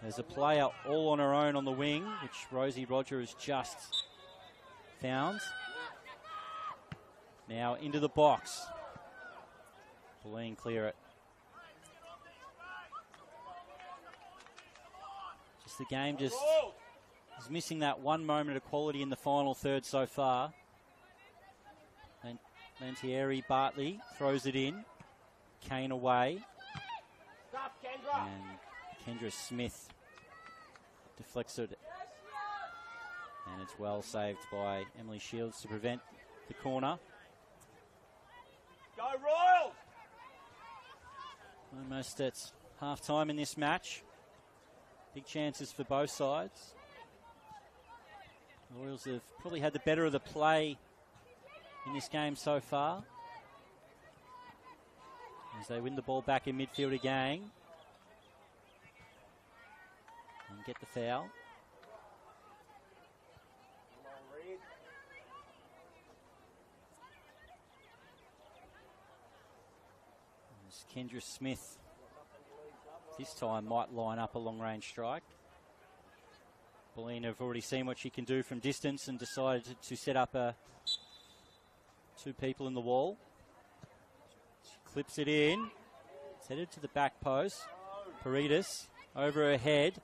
there's a player all on her own on the wing, which Rosie Roger has just found. Now into the box. Bulleen clear it. The game just is missing that one moment of quality in the final third so far. And Lantieri Bartley throws it in. Kane away. And Kendra Smith deflects it. And it's well saved by Emily Shields to prevent the corner. Go Royals! Almost at half-time in this match. Big chances for both sides. The Royals have probably had the better of the play in this game so far, as they win the ball back in midfield again and get the foul. As Kendra Smith this time might line up a long-range strike. Boline have already seen what she can do from distance and decided to set up two people in the wall. She clips it in. It's headed to the back post. Paredes over her head.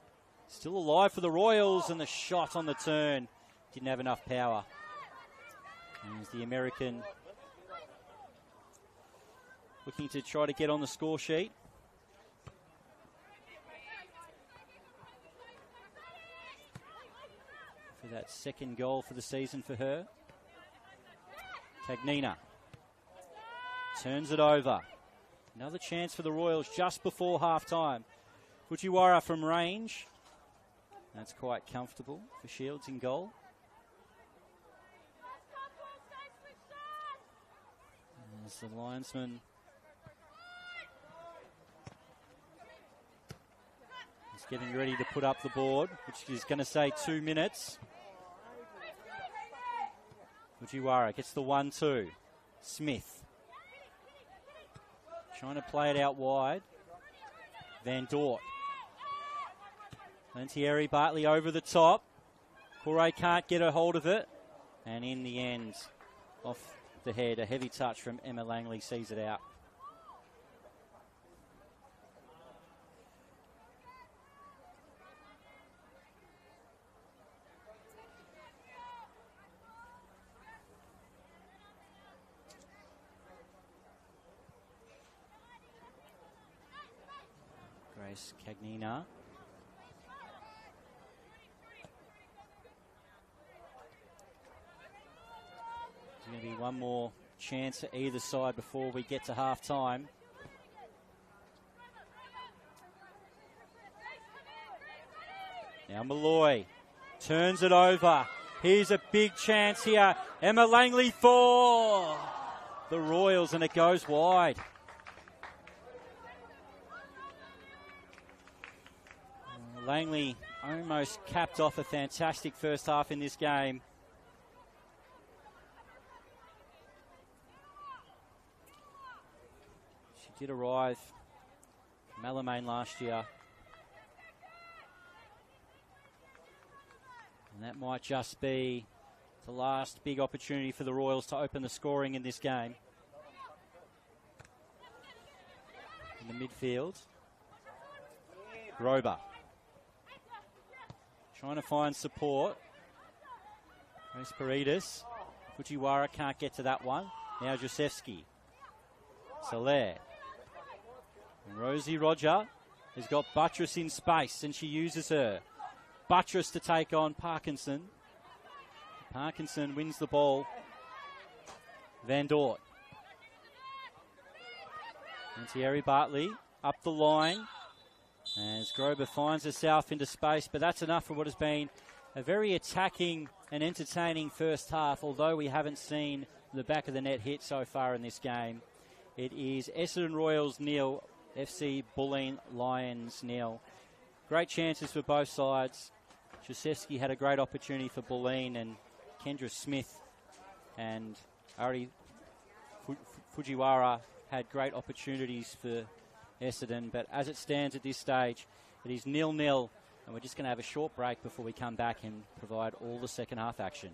Still alive for the Royals, and the shot on the turn didn't have enough power. And as the American looking to try to get on the score sheet. For that second goal for the season for her. Cagnina turns it over. Another chance for the Royals just before half-time. Fujiwara from range. That's quite comfortable for Shields in goal. As the linesman is getting ready to put up the board, which is going to say 2 minutes. Fujiwara gets the 1-2. Smith trying to play it out wide. Van Dort. Lantieri Bartley over the top. Corey can't get a hold of it. And in the end, off the head, a heavy touch from Emma Langley sees it out. Grace Cagnina. There's going to be one more chance for either side before we get to half-time. Now Malloy turns it over. Here's a big chance here. Emma Langley for the Royals, and it goes wide. Langley almost capped off a fantastic first half in this game. She did arrive from Alamein last year. And that might just be the last big opportunity for the Royals to open the scoring in this game. In the midfield, Grober. Trying to find support. Grace Paredes. Fujiwara can't get to that one. Now Josefsky. Soler. And Rosie Roger has got Buttress in space, and she uses her. Buttress to take on Parkinson. Parkinson wins the ball. Van Dort. And Thierry Bartley up the line. As Grober finds herself into space, but that's enough for what has been a very attacking and entertaining first half, although we haven't seen the back of the net hit so far in this game. It is Essendon Royals 0, FC Bulleen Lions 0. Great chances for both sides. Josefsky had a great opportunity for Bulleen, and Kendra Smith and Ari Fujiwara had great opportunities for Essendon, but as it stands at this stage, it is 0-0, and we're just going to have a short break before we come back and provide all the second half action.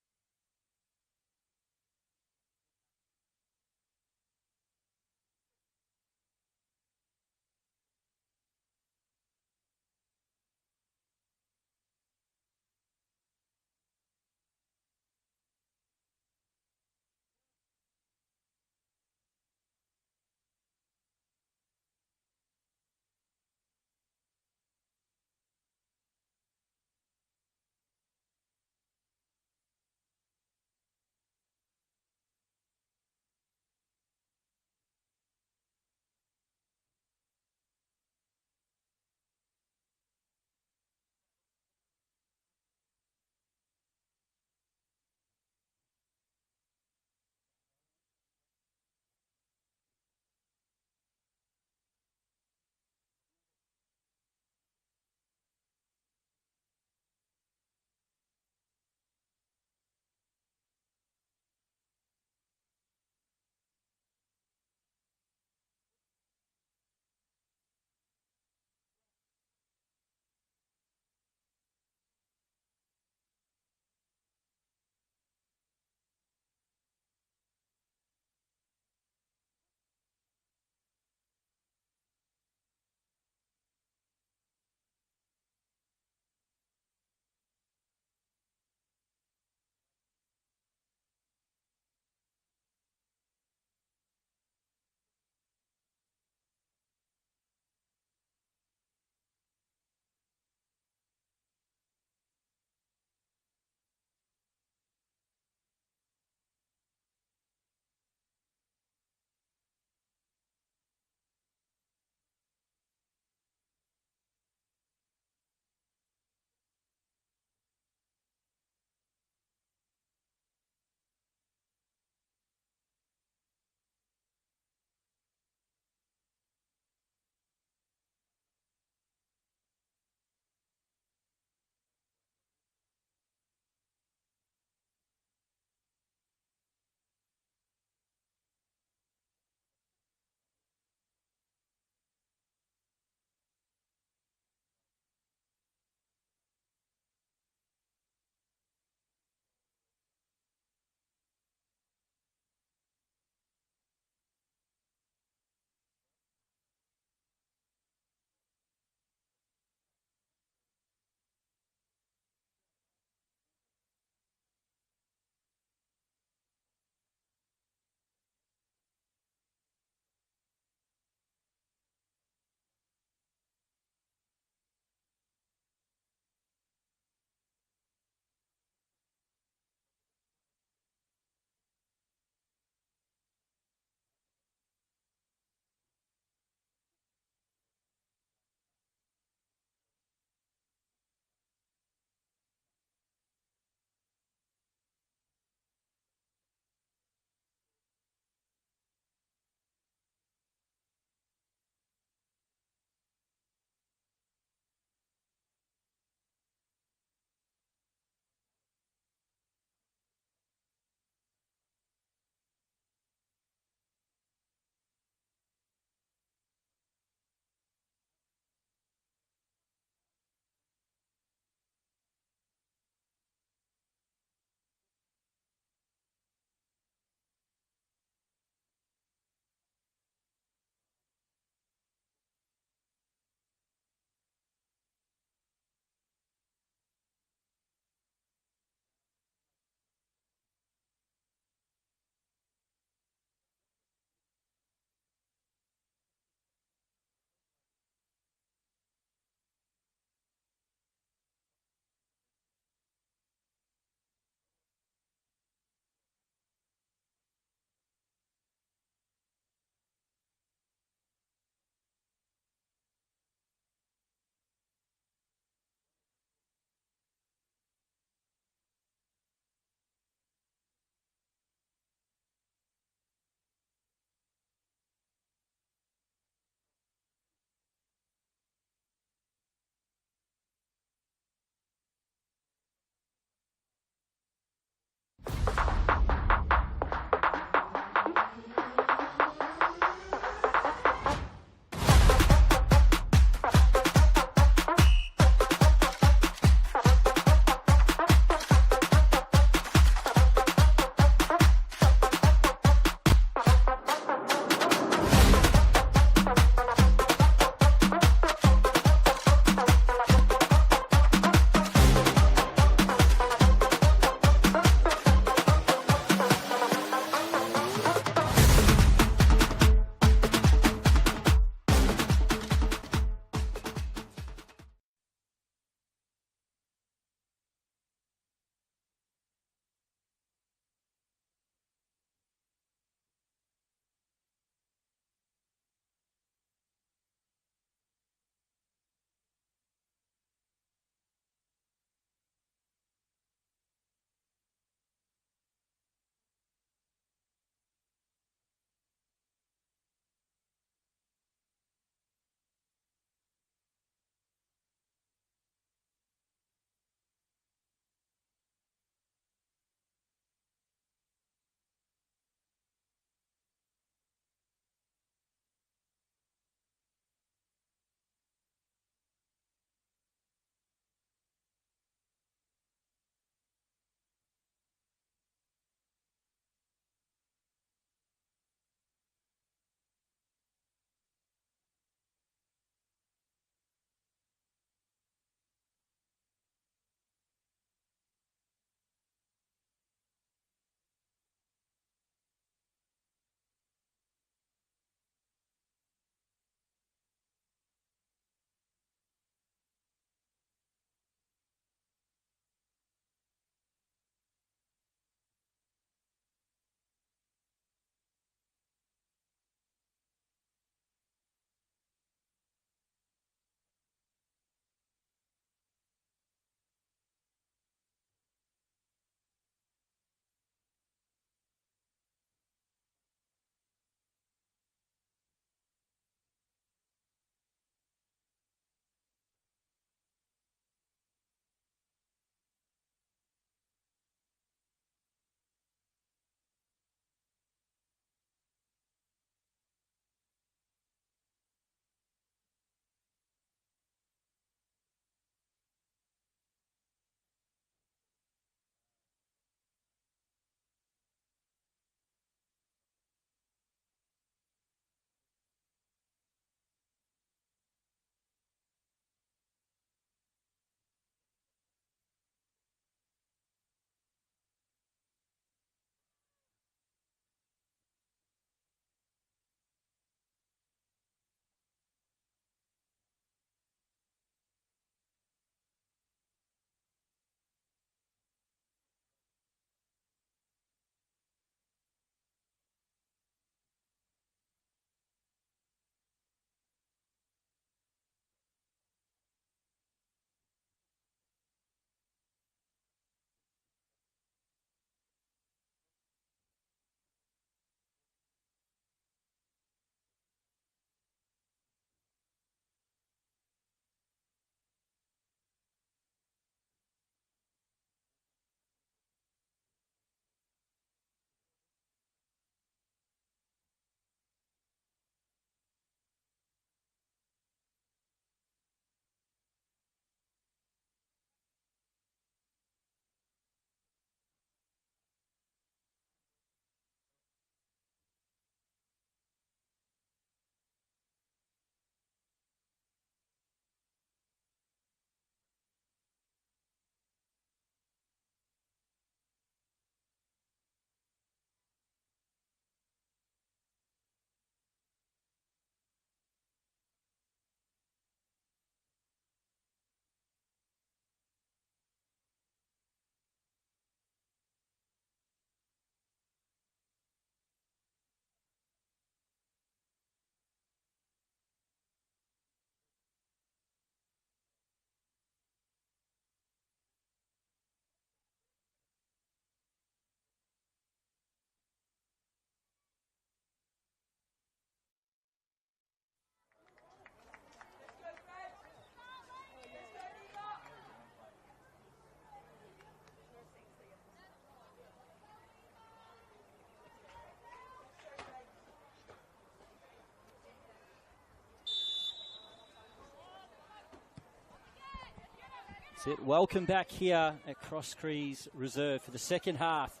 That's it. Welcome back here at Cross Crees Reserve for the second half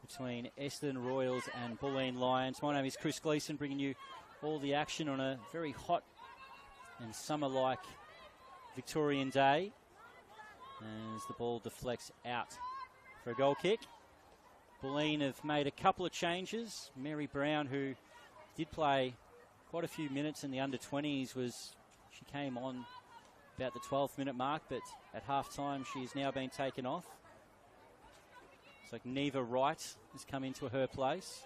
between Essendon Royals and Bulleen Lions. My name is Chris Gleeson, bringing you all the action on a very hot and summer-like Victorian day as the ball deflects out for a goal kick. Boline have made a couple of changes. Mary Brown, who did play quite a few minutes in the under-20s, she came on about the 12th minute mark, but at half-time she's now been taken off. It's like Neva Wright has come into her place.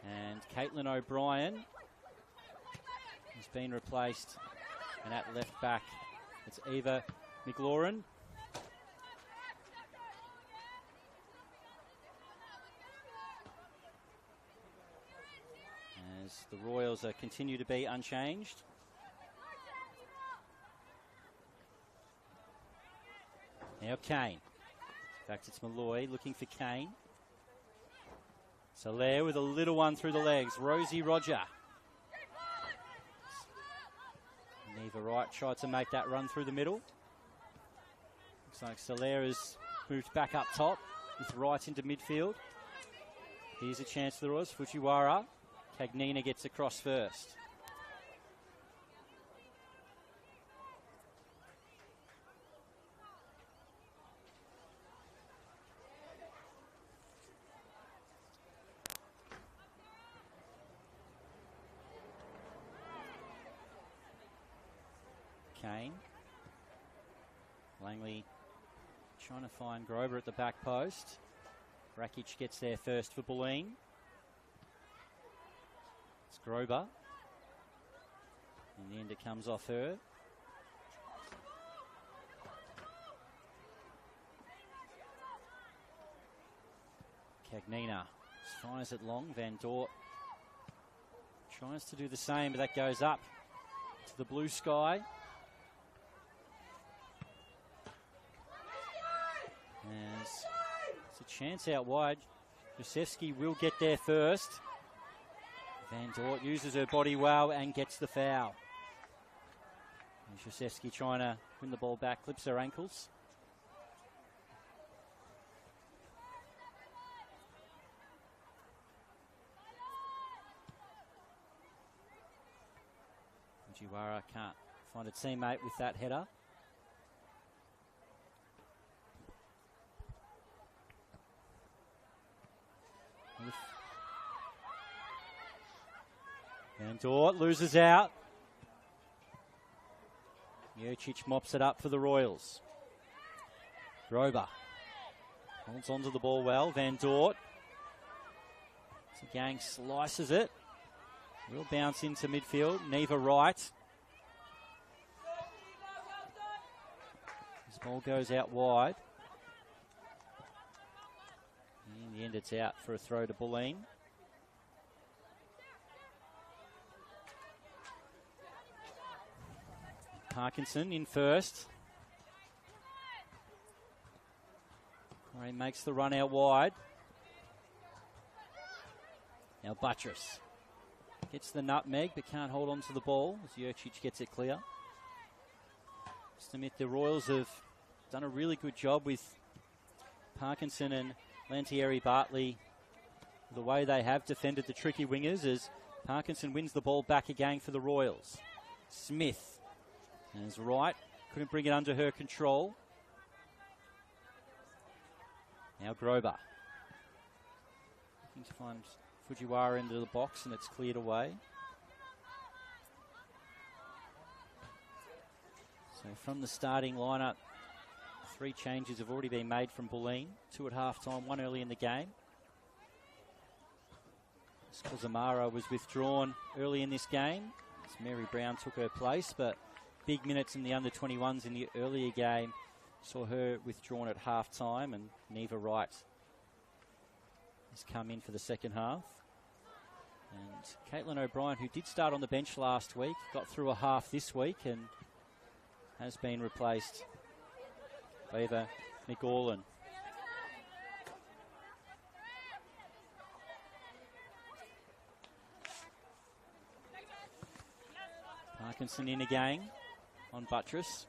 And Caitlin O'Brien has been replaced. And at left back, it's Eva McLaurin. As the Royals continue to be unchanged. Now Kane. In fact, it's Malloy looking for Kane. Soler with a little one through the legs. Rosie Roger. Neva Wright tried to make that run through the middle. Looks like Soler has moved back up top with Wright into midfield. Here's a chance for the Royals. Fujiwara. Cagnina gets across first. Kane. Langley trying to find Grover at the back post. Rakic gets there first for Bulleen. It's Grover. In the end it comes off her. Cagnina fires it long. Van Dort tries to do the same, but that goes up to the blue sky. It's a chance out wide. Josefsky will get there first. Van Dort uses her body well and gets the foul. And Josefsky trying to win the ball back, clips her ankles. Fujiwara can't find a teammate with that header. Van Dort loses out. Jocic mops it up for the Royals. Grover holds onto the ball well. Van Dort. Gang slices it. Will bounce into midfield. Neva Wright. This ball goes out wide. In the end, it's out for a throw to Bulleen. Parkinson in first. He makes the run out wide. Now Buttress gets the nutmeg but can't hold on to the ball as Jocic gets it clear. Just admit the Royals have done a really good job with Parkinson and Lantieri Bartley. The way they have defended the tricky wingers as Parkinson wins the ball back again for the Royals. Smith. As Wright couldn't bring it under her control. Now Grover. Looking to find Fujiwara into the box and it's cleared away. So from the starting lineup, 3 changes have already been made from Bulleen. 2 at half-time, 1 early in the game. Zamara was withdrawn early in this game as Mary Brown took her place, but big minutes in the under-21s in the earlier game saw her withdrawn at half-time, and Neva Wright has come in for the second half. And Caitlin O'Brien, who did start on the bench last week, got through a half this week and has been replaced by Eva McLaurin. Parkinson in again on Buttress.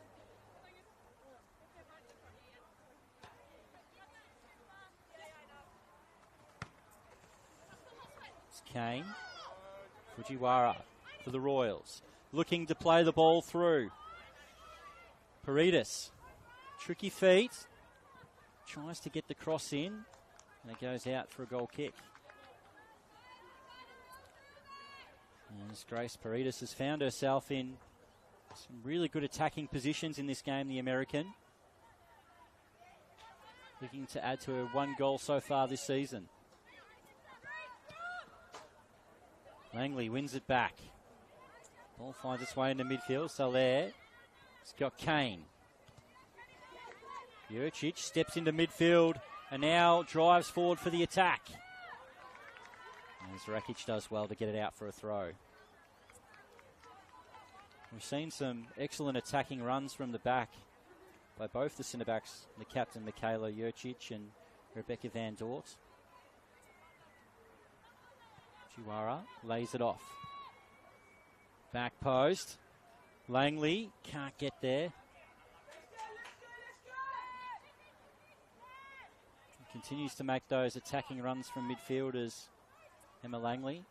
Kane. Fujiwara for the Royals. Looking to play the ball through. Paredes. Tricky feet. Tries to get the cross in. And it goes out for a goal kick. And as Grace Paredes has found herself in some really good attacking positions in this game, the American. Looking to add to her 1 goal so far this season. Langley wins it back. Ball finds its way into midfield. Soler. It's got Kane. Jurcic steps into midfield and now drives forward for the attack. As Rakic does well to get it out for a throw. We've seen some excellent attacking runs from the back by both the centre-backs, the captain Michaela Jurcic and Rebecca Van Dort. Chiwara lays it off. Back post. Langley can't get there. Continues to make those attacking runs from midfielders, Emma Langley.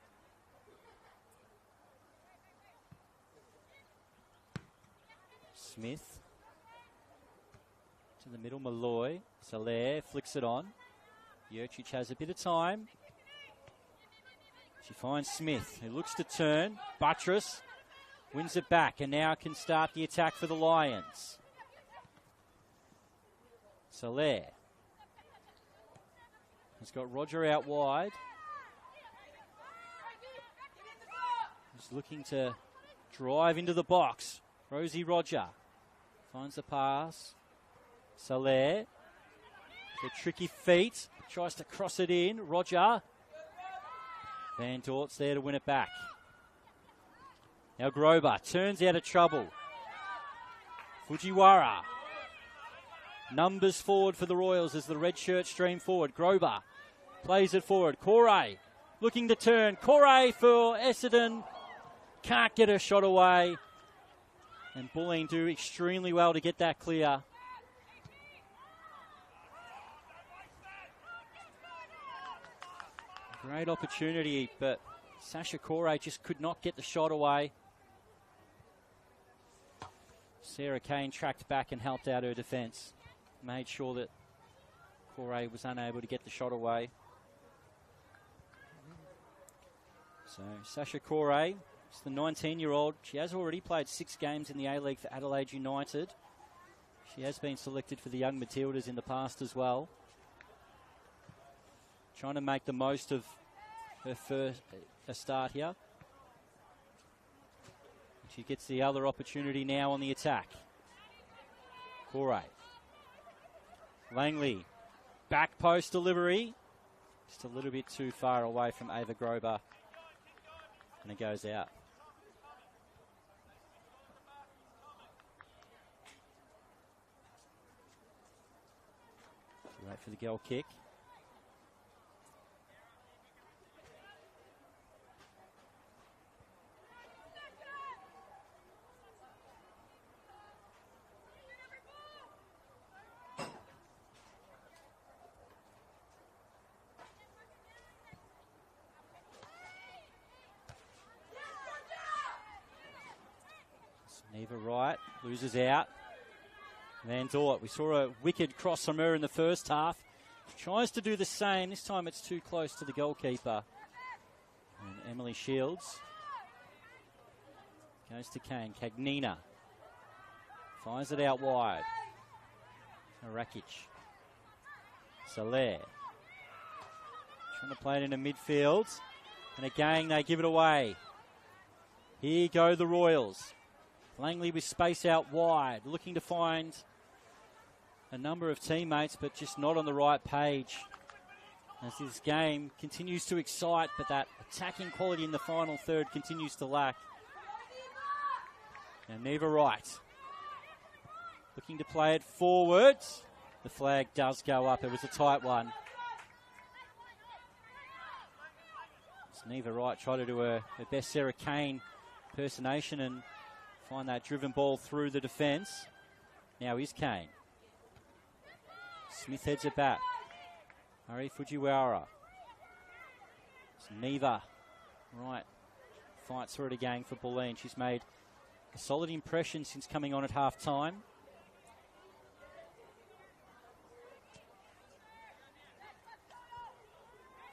Smith to the middle, Malloy. Soler flicks it on. Jurcic has a bit of time. She finds Smith, who looks to turn. Buttress wins it back and now can start the attack for the Lions. Soler has got Roger out wide. He's looking to drive into the box. Rosie Roger finds the pass. Soler, the tricky feet, tries to cross it in. Roger. Van Dort's there to win it back. Now Grober turns out of trouble. Fujiwara. Numbers forward for the Royals as the red shirt stream forward. Grober plays it forward. Corey looking to turn. Corey for Essendon. Can't get a shot away. And Bulleen do extremely well to get that clear. Great opportunity, but Sasha Corey just could not get the shot away. Sarah Kane tracked back and helped out her defence. Made sure that Corey was unable to get the shot away. So Sasha Corey, it's the 19-year-old. She has already played 6 games in the A-League for Adelaide United. She has been selected for the Young Matildas in the past as well. Trying to make the most of her first start here. She gets the other opportunity now on the attack. Corey. Langley. Back post delivery. Just a little bit too far away from Ava Grober. And it goes out. Wait for the goal kick. Neva Wright loses out. Van Dort, we saw a wicked cross from her in the first half. Tries to do the same. This time it's too close to the goalkeeper. And Emily Shields goes to Kane. Cagnina finds it out wide. Rakic. Soler trying to play it into midfield. And again they give it away. Here go the Royals. Langley with space out wide, looking to find a number of teammates, but just not on the right page. As this game continues to excite, but that attacking quality in the final third continues to lack. Now Neva Wright looking to play it forward. The flag does go up. It was a tight one. As Neva Wright tried to do her best Sarah Kane impersonation and find that driven ball through the defence. Now is Kane. Smith heads it back. Hari Fujiwara. It's Neva Right. Fights for it again for Bulleen. She's made a solid impression since coming on at half-time.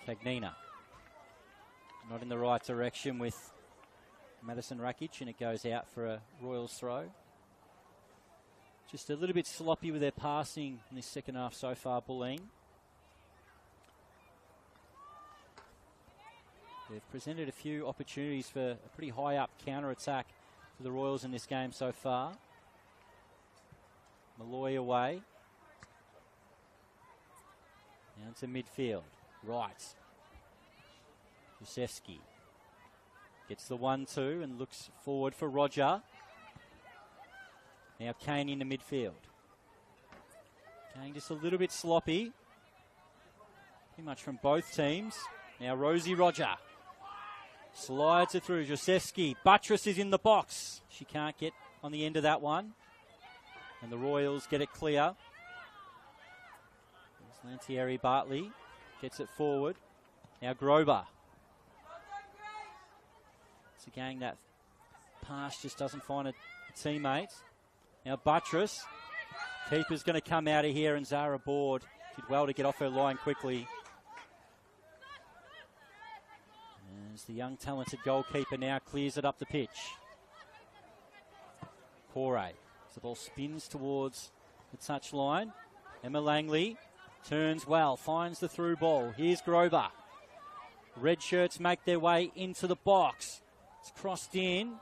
Cagnina. Not in the right direction with Madison Rakic, and it goes out for a Royals throw. Just a little bit sloppy with their passing in this second half so far, Bulleen. They've presented a few opportunities for a pretty high-up counter-attack for the Royals in this game so far. Malloy away. Now into midfield. Right. Josefsky gets the 1-2 and looks forward for Roger. Now Kane in the midfield. Kane just a little bit sloppy. Pretty much from both teams. Now Rosie Roger. Slides it through. Josefsky. Buttress is in the box. She can't get on the end of that one. And the Royals get it clear. There's Lantieri Bartley. Gets it forward. Now Grober. It's again that pass just doesn't find a teammate. Now Buttress. Keeper's going to come out of here, and Zara Board did well to get off her line quickly. As the young talented goalkeeper now clears it up the pitch. Corey. As the ball spins towards the touchline. Emma Langley turns well, finds the through ball. Here's Grover. Red shirts make their way into the box. It's crossed in.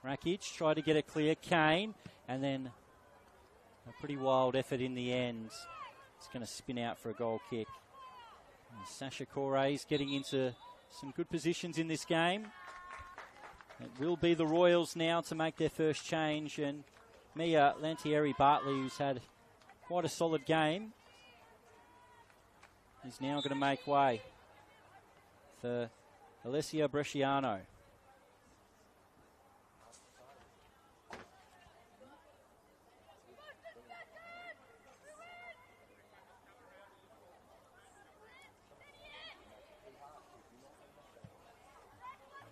Rakic tried to get it clear. Kane. And then a pretty wild effort in the end. It's going to spin out for a goal kick. And Sasha Corey's getting into some good positions in this game. It will be the Royals now to make their first change. And Mia Lantieri Bartley, who's had quite a solid game, is now going to make way for Alessia Bresciano.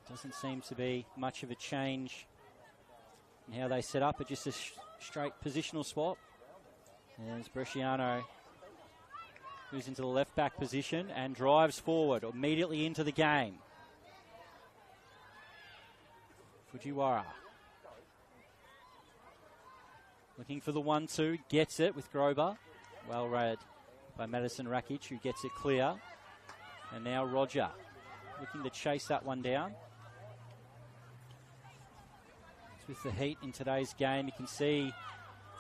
Doesn't seem to be much of a change in how they set up, but just a straight positional swap. As Bresciano moves into the left back position and drives forward immediately into the game. Fujiwara. Looking for the 1-2, gets it with Grober. Well read by Madison Rakic, who gets it clear. And now Roger looking to chase that one down. With the heat in today's game, you can see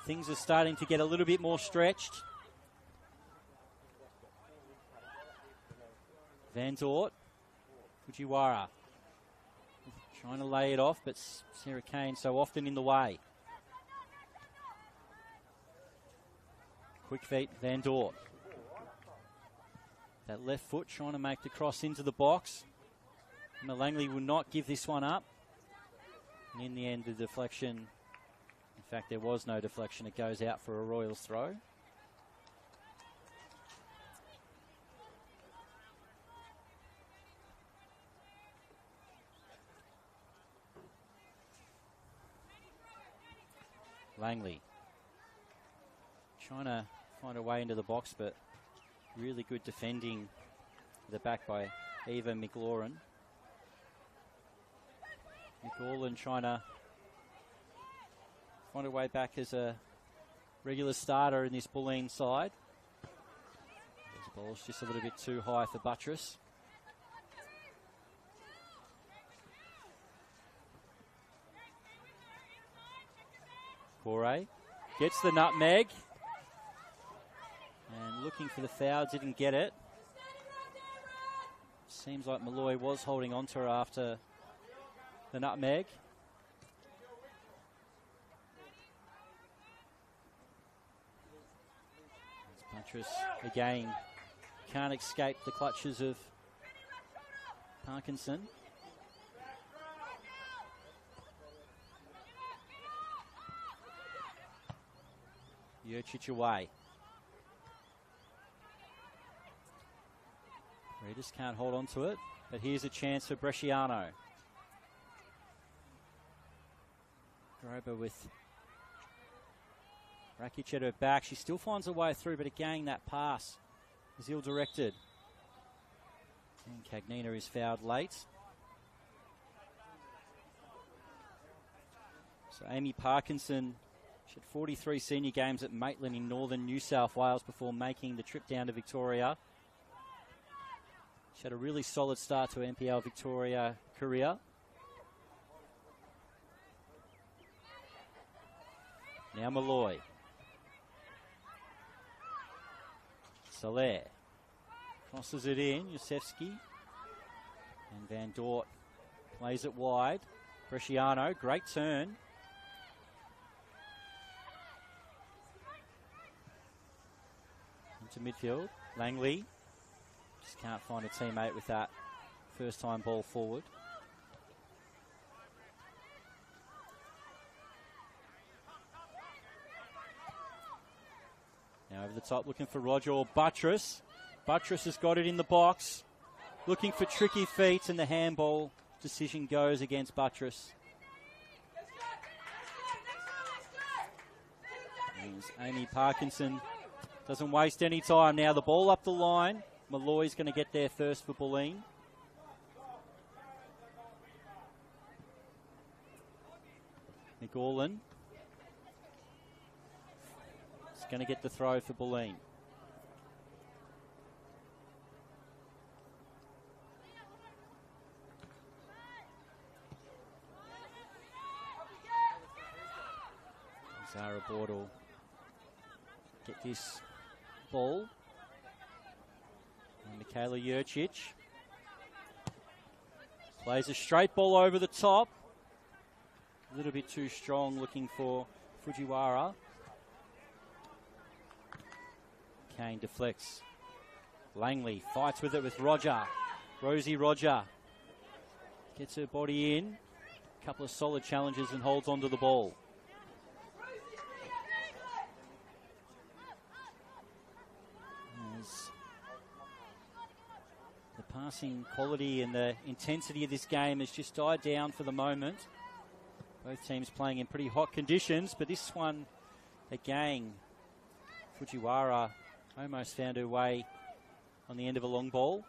things are starting to get a little bit more stretched. Van Dort, Fujiwara, trying to lay it off, but Sarah Kane so often in the way. Quick feet, Van Dort. That left foot trying to make the cross into the box. Emma Langley will not give this one up. And in the end, the deflection, in fact, there was no deflection. It goes out for a Royals throw. Langley trying to find a way into the box, but really good defending the back by Eva McLaurin. McLaurin trying to find a way back as a regular starter in this Bulleen side. The ball's just a little bit too high for Buttress. Corey gets the nutmeg. And looking for the foul, didn't get it. Seems like Malloy was holding on to her after the nutmeg. Buttress again can't escape the clutches of Parkinson. Jurčić away. Reedus can't hold on to it, but here's a chance for Bresciano. Grober with Rakic at her back. She still finds a way through, but again, that pass is ill-directed. And Cagnina is fouled late. So Amy Parkinson, she had 43 senior games at Maitland in northern New South Wales before making the trip down to Victoria. She had a really solid start to her NPL Victoria career. Now Malloy. Soler crosses it in. Yosefsky. And Van Dort plays it wide. Bresciano, great turn. Into midfield. Langley. Just can't find a teammate with that first time ball forward. Now over the top looking for Roger or Buttress. Buttress has got it in the box. Looking for tricky feet, and the handball decision goes against Buttress. And Amy Parkinson doesn't waste any time. Now the ball up the line. Malloy's going to get there first for Bulleen. McGorlin is going to get the throw for Bulleen. Zara Board will get this ball. And Michaela Jurcic plays a straight ball over the top. A little bit too strong, looking for Fujiwara. Kane deflects. Langley fights with it with Roger. Rosie Roger gets her body in. A couple of solid challenges and holds onto the ball. The passing quality and the intensity of this game has just died down for the moment. Both teams playing in pretty hot conditions, but this one, again, Fujiwara almost found her way on the end of a long ball.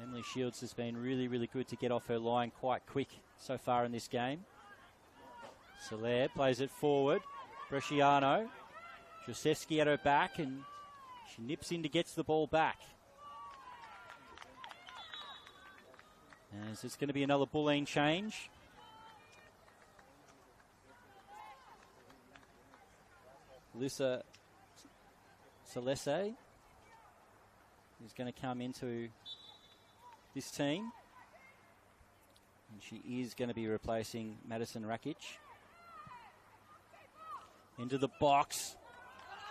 Emily Shields has been really, really good to get off her line quite quick so far in this game. Soler plays it forward. Bresciano. Josefsky at her back, and she nips in to get the ball back. As it's going to be another Bulleen change. Lisa Salese is going to come into this team. And she is going to be replacing Madison Rakic. Into the box.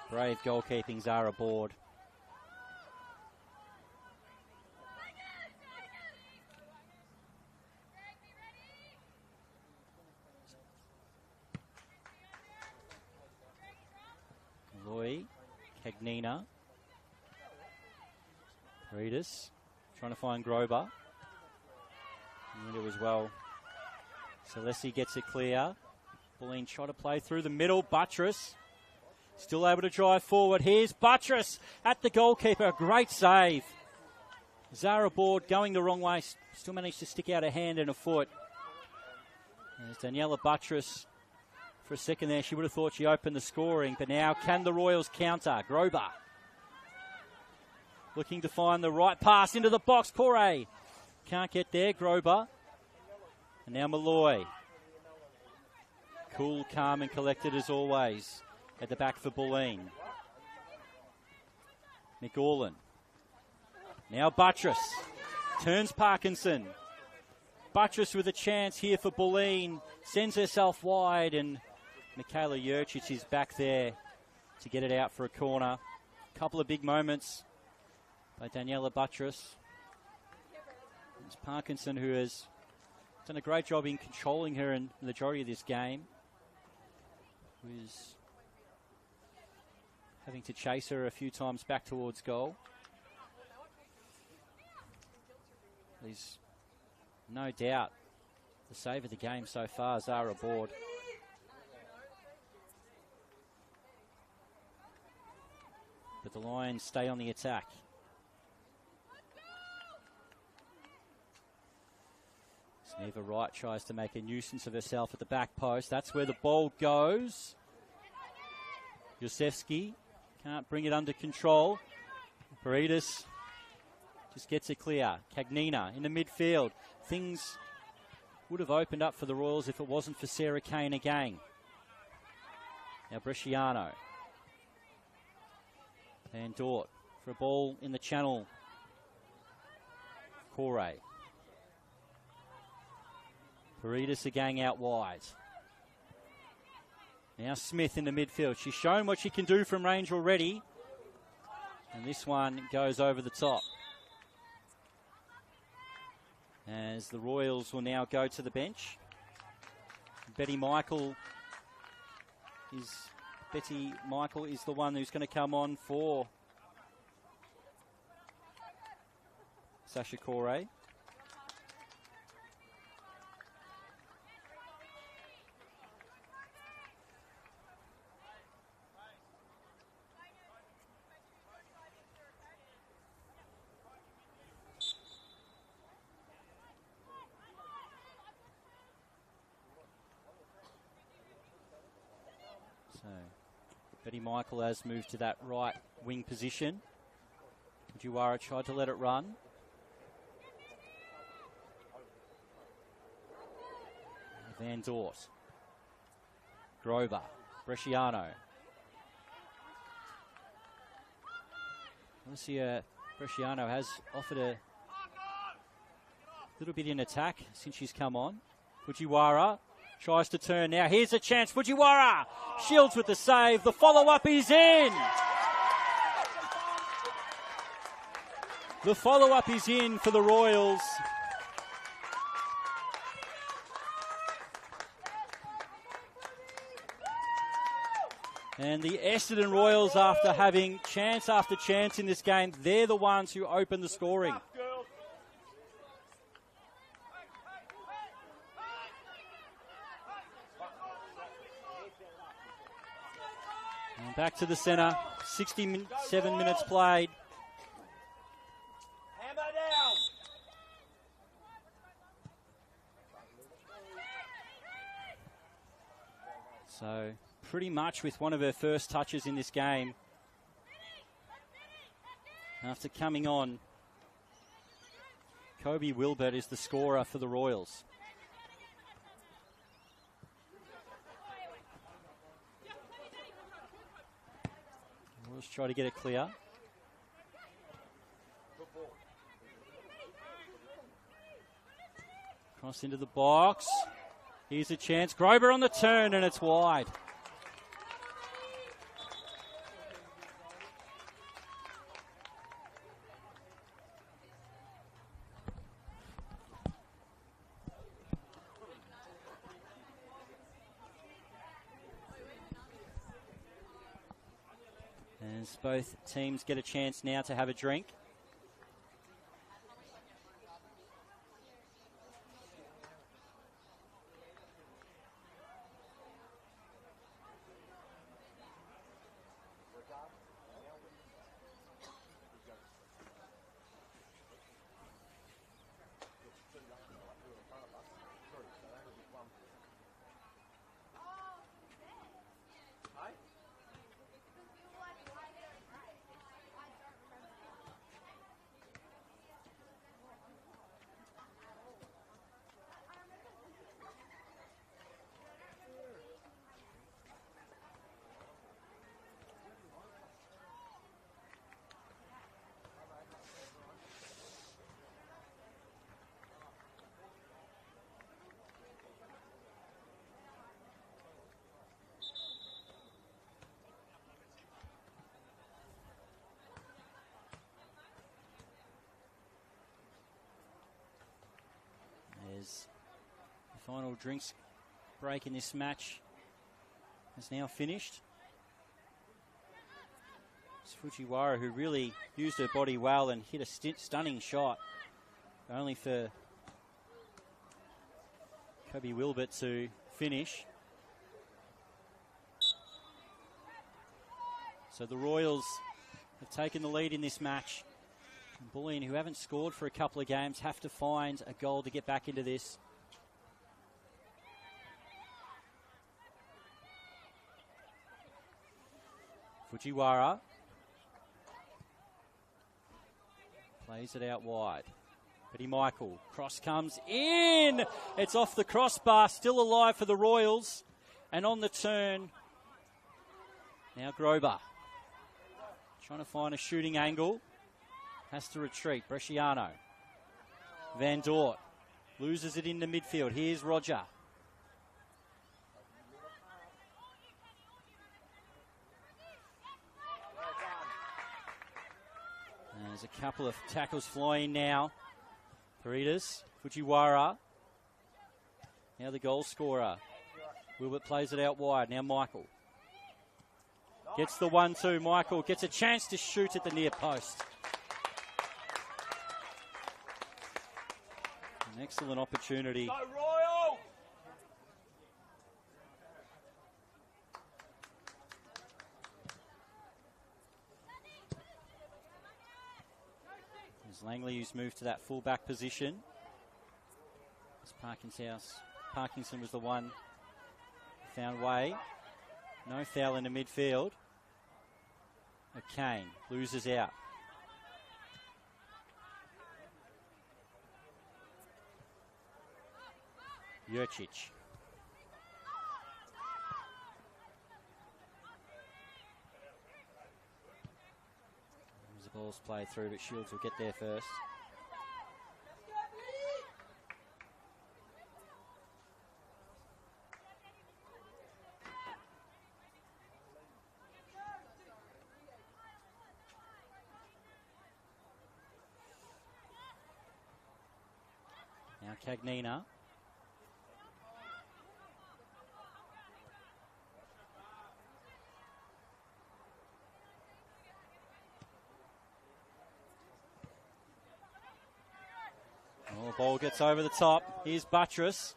Brave goalkeeping, Zara Board. Loy, Cagnina. Reedus trying to find Grober. And as well. Celeste gets it clear. Bulleen try to play through the middle. Buttress still able to drive forward. Here's Buttress at the goalkeeper. Great save. Zara Board going the wrong way. Still managed to stick out a hand and a foot. There's Daniela Buttress. For a second there, she would have thought she opened the scoring. But now, can the Royals counter? Grober looking to find the right pass into the box. Corey can't get there. Grober. And now Malloy. Cool, calm and collected as always. At the back for Bulleen. McGorlin. Now Buttress. Turns Parkinson. Buttress with a chance here for Bulleen. Sends herself wide, and Michaela Jurcic is back there to get it out for a corner. A couple of big moments by Daniela Buttress. It's Parkinson who has done a great job in controlling her in the majority of this game. Who's having to chase her a few times back towards goal. There's no doubt the save of the game so far, Zara Board. But the Lions stay on the attack. Neva Wright tries to make a nuisance of herself at the back post. That's where the ball goes. Yosefsky can't bring it under control. Paredes just gets it clear. Cagnina in the midfield. Things would have opened up for the Royals if it wasn't for Sarah Kane again. Now Bresciano. Van Dort for a ball in the channel. Corey. Paredes again out wide. Now Smith in the midfield. She's shown what she can do from range already. And this one goes over the top. As the Royals will now go to the bench. Betty Michael is the one who's going to come on for Sasha Corey. Betty Michael has moved to that right wing position. Fujiwara tried to let it run. Van Dort. Grover. Bresciano. Alicia Bresciano has offered a little bit in attack since she's come on. Fujiwara tries to turn now. Here's a chance. Fujiwara shields with the save. The follow-up is in. The follow-up is in for the Royals. And the Essendon Royals, after having chance after chance in this game, they're the ones who open the scoring. And back to the centre. 67 minutes played. Hammer down. So pretty much with one of her first touches in this game. After coming on, Kobe Wilbert is the scorer for the Royals. Royals try to get it clear. Cross into the box. Here's a chance. Grover on the turn, and it's wide. As both teams get a chance now to have a drink. As the final drinks break in this match has now finished. It's Fujiwara who really used her body well and hit a stunning shot. Only for Kobe Wilbert to finish. So the Royals have taken the lead in this match. And Bulleen, who haven't scored for a couple of games, have to find a goal to get back into this. Fujiwara plays it out wide. Betty Michael, cross comes in. It's off the crossbar, still alive for the Royals. And on the turn, now Grober. Trying to find a shooting angle. Has to retreat. Bresciano. Van Dort loses it into midfield. Here's Roger. There's a couple of tackles flying now. Peritas, Fujiwara. Now the goal scorer. Wilbert plays it out wide. Now Michael. Gets the 1-2. Michael gets a chance to shoot at the near post. An excellent opportunity. Go Royal! As Langley, who's moved to that full-back position. As Parkinson was the one who found way. No foul in the midfield. Kane loses out. Jurcic. As the ball's played through, but Shields will get there first. Now Cagnina. Oh, the ball gets over the top. Here's Buttress.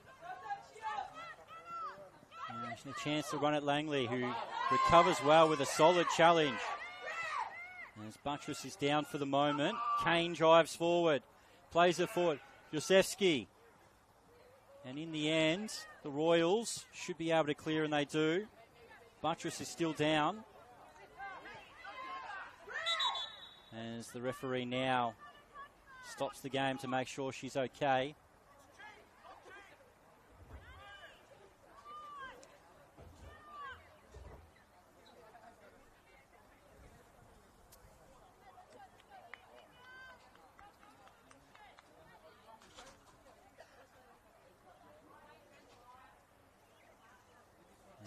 And a chance to run at Langley, who recovers well with a solid challenge. As Buttress is down for the moment. Kane drives forward. Plays it forward. Josefsky. And in the end, the Royals should be able to clear, and they do. Buttress is still down. As the referee now stops the game to make sure she's okay.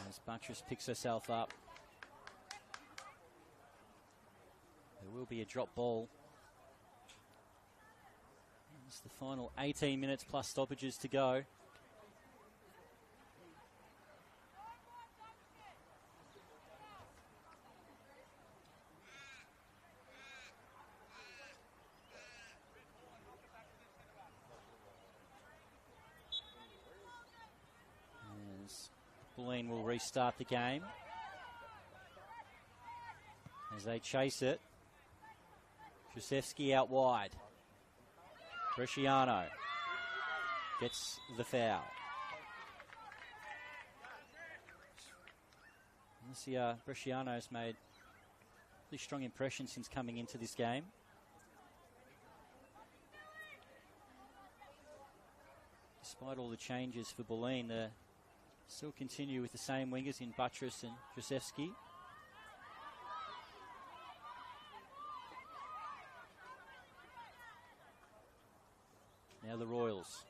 As Buttress picks herself up. There will be a drop ball. It's the final 18 minutes plus stoppages to go. As Boline will restart the game. As they chase it. Josefsky out wide. Bresciano gets the foul. Bresciano's made a really strong impression since coming into this game. Despite all the changes for Boline, they still continue with the same wingers in Buttress and Josefsky. Now the Royals.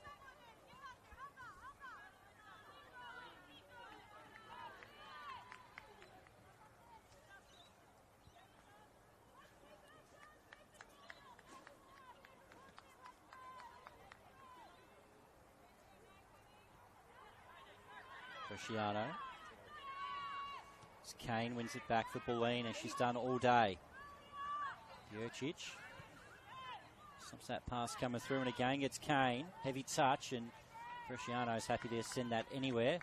Bresciano. Kane wins it back for Boline, as she's done all day. Jurcic stops that pass coming through, and again gets Kane. Heavy touch, and Bresciano's happy to send that anywhere.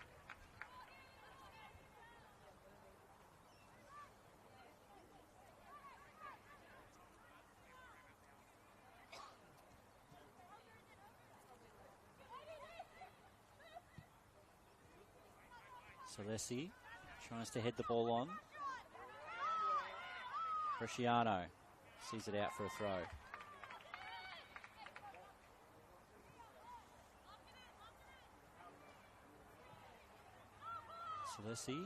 Salesi tries to head the ball on. Bresciano sees it out for a throw. Salesi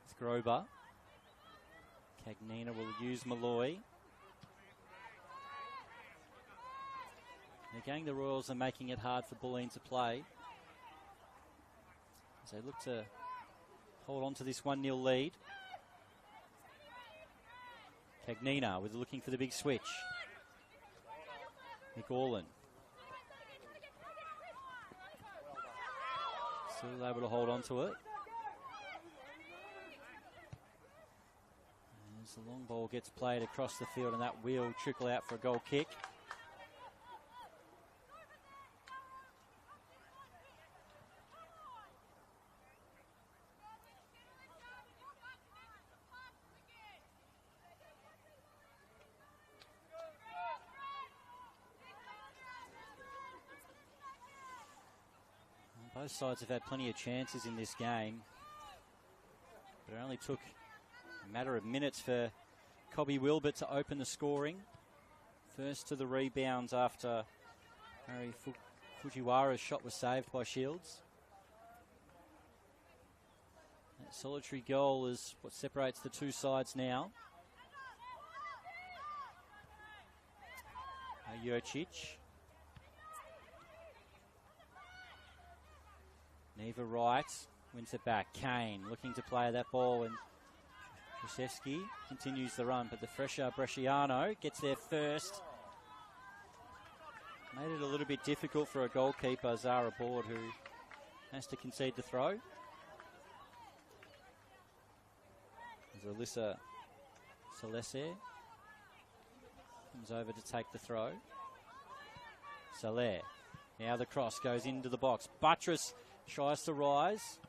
with Grober. Cagnina will use Malloy. And again, the Royals are making it hard for Bulleen to play, as they look to hold on to this 1-0 lead. Cagnina with looking for the big switch. McAulin still able to hold on to it. And as the long ball gets played across the field, and that will trickle out for a goal kick. Both sides have had plenty of chances in this game, but it only took a matter of minutes for Cobby Wilbert to open the scoring. First to the rebounds after Harry Fujiwara's shot was saved by Shields. That solitary goal is what separates the two sides now. Jurcic. Neva Wright wins it back. Kane looking to play that ball, and Krzyzewski continues the run, but the fresher Bresciano gets there first. Made it a little bit difficult for a goalkeeper, Zara Board, who has to concede the throw. As Alyssa Salese comes over to take the throw. Saleh. Now the cross goes into the box. Buttress tries to rise.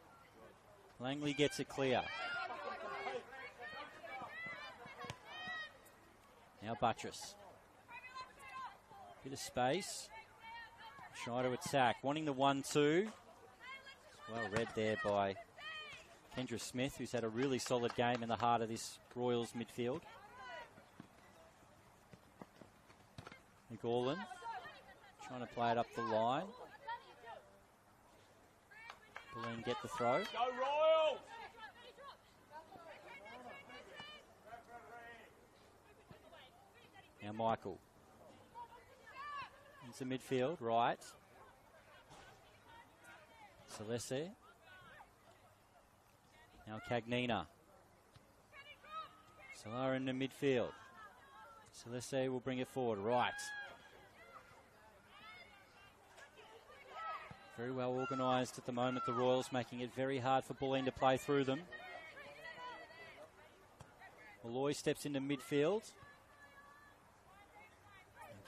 Langley gets it clear. Now Buttress. Bit of space. Try to attack. Wanting the 1-2. Well read there by Kendra Smith, who's had a really solid game in the heart of this Royals midfield. McAulin trying to play it up the line. Bulleen get the throw. Go Royals! Now Michael into midfield, right. Salese. Now Cagnina. Salah in the midfield. Salese will bring it forward, right. Very well organised at the moment, the Royals, making it very hard for Bulleen to play through them. Malloy steps into midfield.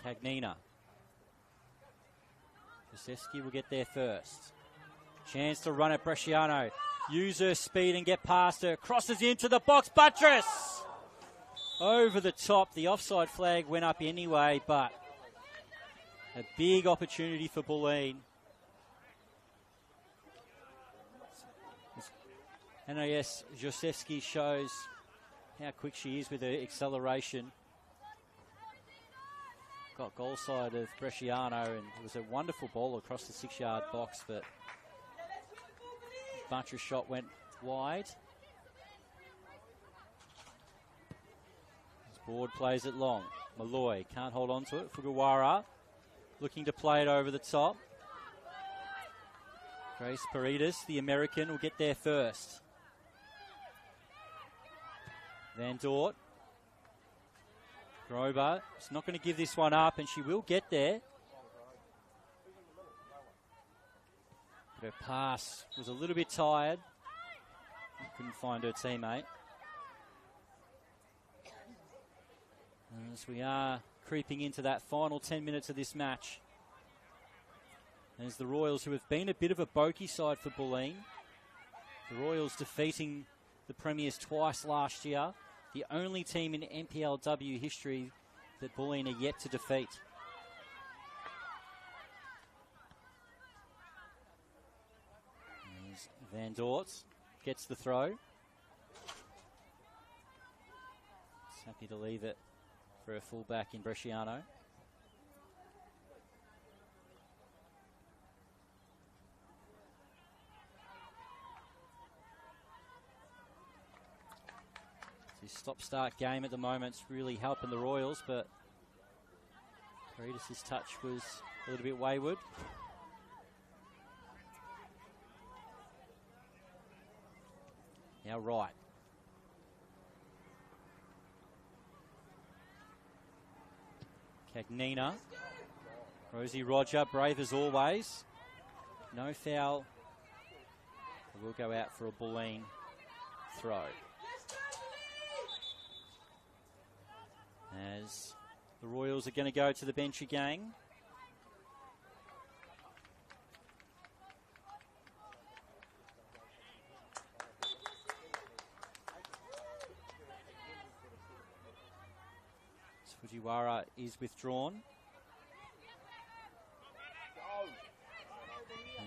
And Cagnina. Krzyzewski will get there first. Chance to run at Bresciano. Use her speed and get past her. Crosses into the box. Buttress! Over the top. The offside flag went up anyway, but a big opportunity for Bulleen. And yes, Josefsky shows how quick she is with her acceleration. Got goal side of Bresciano, and it was a wonderful ball across the 6-yard box, but Buttress' shot went wide. This Board plays it long. Malloy can't hold on to it. Fujiwara looking to play it over the top. Grace Paredes, the American, will get there first. Van Dort. Grober is not going to give this one up, and she will get there. But her pass was a little bit tired. Couldn't find her teammate. as we are creeping into that final 10 minutes of this match. There's the Royals, who have been a bit of a bogey side for Bulleen. The Royals defeating the Premiers twice last year. The only team in NPLW history that Bulleen are yet to defeat. There's Van Dort gets the throw. He's happy to leave it for a fullback in Bresciano. This stop-start game at the moment is really helping the Royals, but Paredes' touch was a little bit wayward. Now right. Cagnina. Rosie Roger, brave as always. No foul. We'll go out for a Bulleen throw. As the Royals are going to go to the bench again. Fujiwara is withdrawn.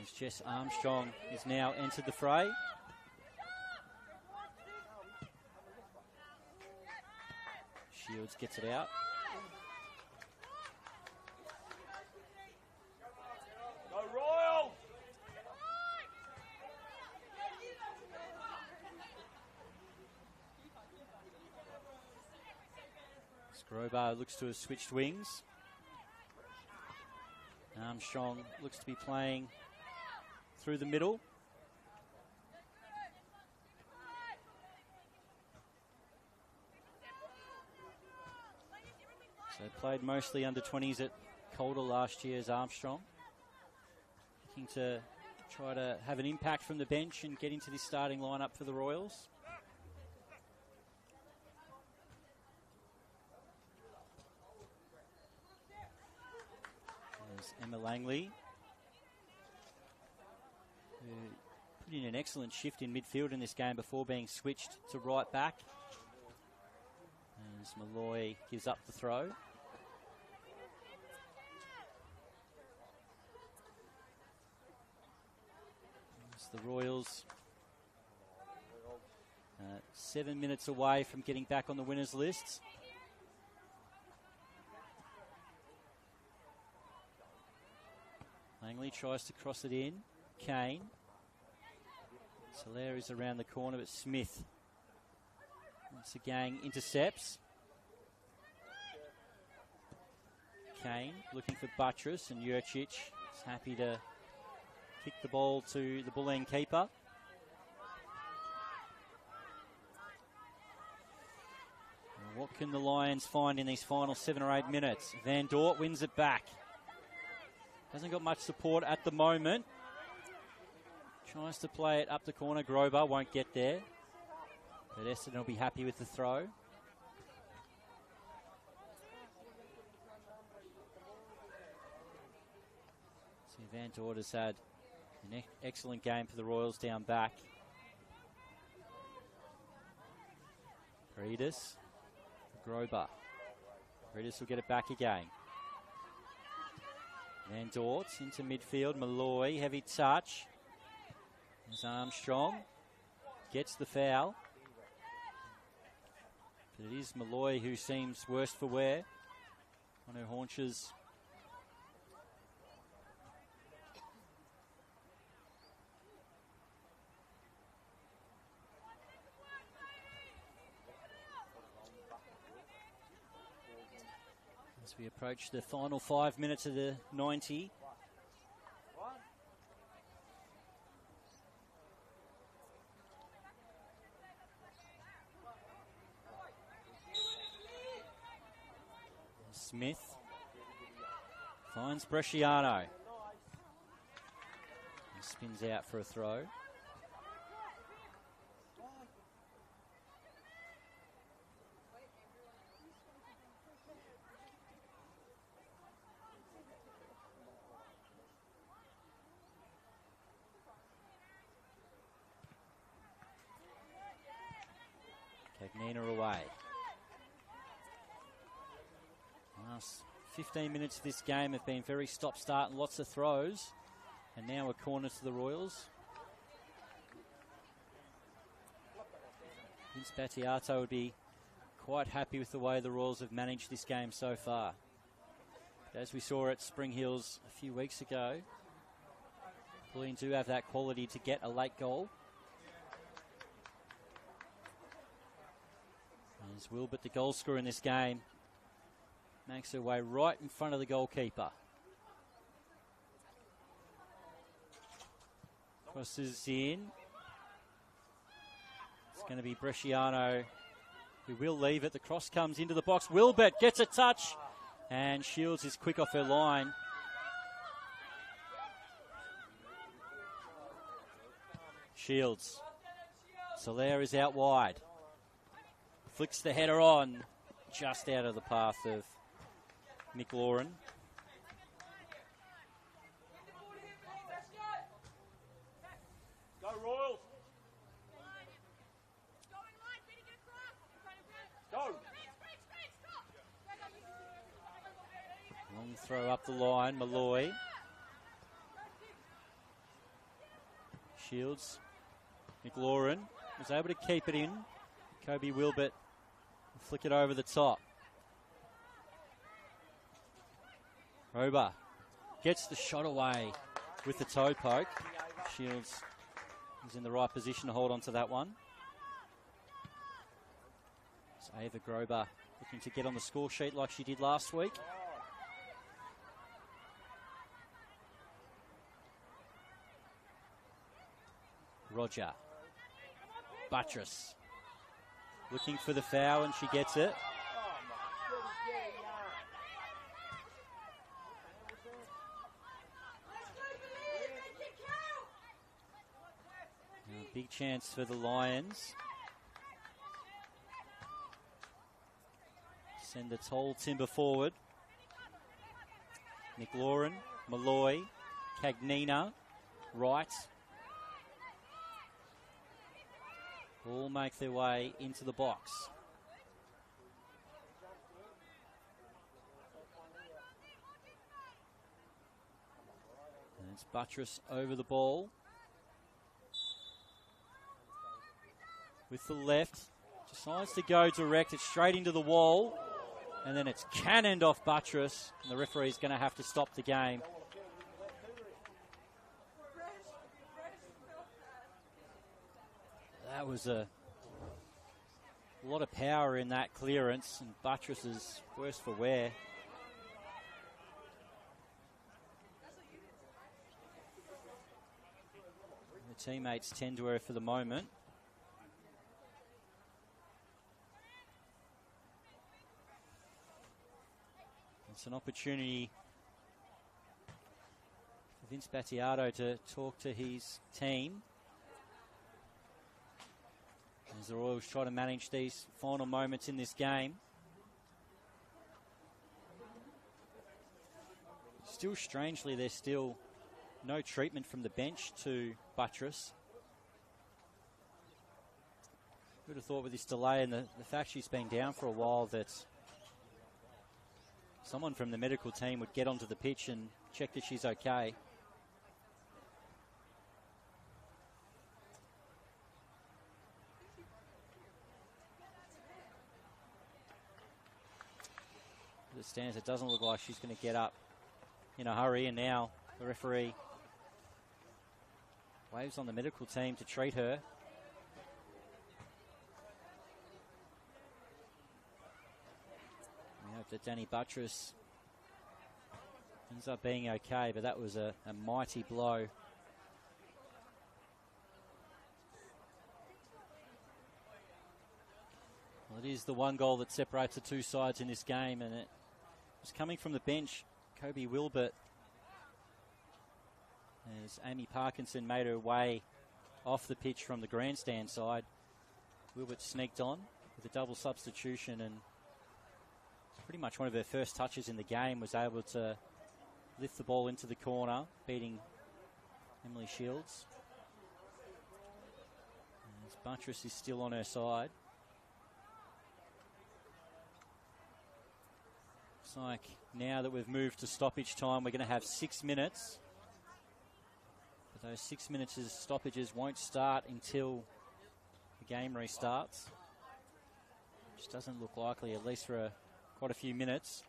As Jess Armstrong is now entered the fray. Shields gets it out. Go Royal! Scrobar looks to have switched wings. Armstrong looks to be playing through the middle. So played mostly under 20s at Calder last year as Armstrong. Looking to try to have an impact from the bench and get into this starting lineup for the Royals. There's Emma Langley, who put in an excellent shift in midfield in this game before being switched to right back. As Malloy gives up the throw. The Royals 7 minutes away from getting back on the winners list. Langley tries to cross it in. Kane. Soler is around the corner, but Smith once again intercepts. Kane looking for Buttress, and Jurcic is happy to kick the ball to the Bulleen keeper. And what can the Lions find in these final 7 or 8 minutes? Van Dort wins it back. Hasn't got much support at the moment. Tries to play it up the corner. Grover won't get there. But Essendon will be happy with the throw. See, Van Dort has had an excellent game for the Royals down back. Paredes. Grover. Paredes will get it back again. Van Dort into midfield. Malloy, heavy touch. There's Armstrong. Gets the foul. But it is Malloy who seems worse for wear on her haunches. As we approach the final 5 minutes of the 90. Smith finds Bresciano. He spins out for a throw. Nina away. Last 15 minutes of this game have been very stop-start and lots of throws. And now a corner to the Royals. Vince Battiato would be quite happy with the way the Royals have managed this game so far. But as we saw at Spring Hills a few weeks ago, Bulleen do have that quality to get a late goal. As Wilbert, the goal scorer in this game, makes her way right in front of the goalkeeper. Crosses in. It's going to be Bresciano who will leave it. The cross comes into the box. Wilbert gets a touch and Shields is quick off her line. Shields. Soler is out wide. Flicks the header on, just out of the path of McLaurin. Go Royals. Go. Long throw up the line, Malloy. Shields. McLaurin was able to keep it in. Kobe Wilbert will flick it over the top. Roba gets the shot away with the toe poke. Shields is in the right position to hold on to that one. It's Ava Grober looking to get on the score sheet like she did last week. Roger. Buttress. Looking for the foul and she gets it. Now, big chance for the Lions. Send the tall timber forward. McLaurin, Malloy, Cagnina, Wright. All make their way into the box. And it's Buttress over the ball. With the left. Decides to go direct. It's straight into the wall. And then it's cannoned off Buttress. And the referee's going to have to stop the game. That was a lot of power in that clearance, and Buttress is worse for wear. The teammates tend to her for the moment. It's an opportunity for Vince Battiato to talk to his team as the Royals try to manage these final moments in this game. Still strangely, there's still no treatment from the bench to Buttress. Would have thought with this delay and the fact she's been down for a while that someone from the medical team would get onto the pitch and check that she's okay. As it stands, it doesn't look like she's going to get up in a hurry, and now the referee waves on the medical team to treat her. We hope that Danny Buttress ends up being okay, but that was a mighty blow. Well, it is the one goal that separates the two sides in this game, and it was coming from the bench. Kobe Wilbert, as Amy Parkinson made her way off the pitch from the grandstand side. Wilbert sneaked on with a double substitution, and pretty much one of her first touches in the game was able to lift the ball into the corner, beating Emily Shields. As Buttress is still on her side. like now that we've moved to stoppage time, we're going to have 6 minutes. But those 6 minutes of stoppages won't start until the game restarts. Which doesn't look likely, at least for quite a few minutes.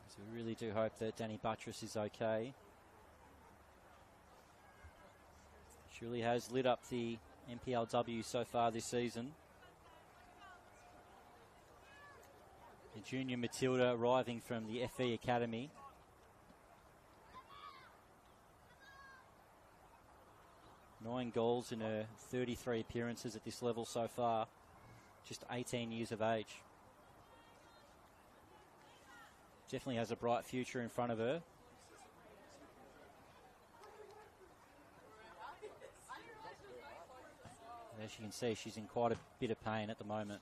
So we really do hope that Danny Buttress is okay. She really has lit up the NPLW so far this season. The junior Matilda arriving from the FV Academy. Nine goals in her 33 appearances at this level so far. Just 18 years of age. Definitely has a bright future in front of her. As you can see, she's in quite a bit of pain at the moment.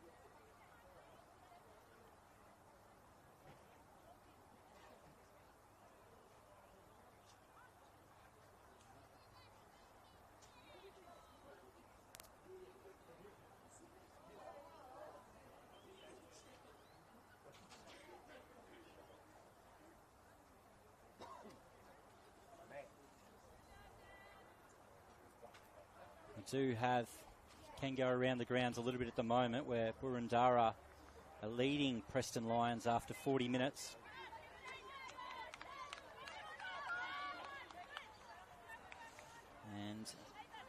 Can go around the grounds a little bit at the moment, where Burundara are leading Preston Lions after 40 minutes. And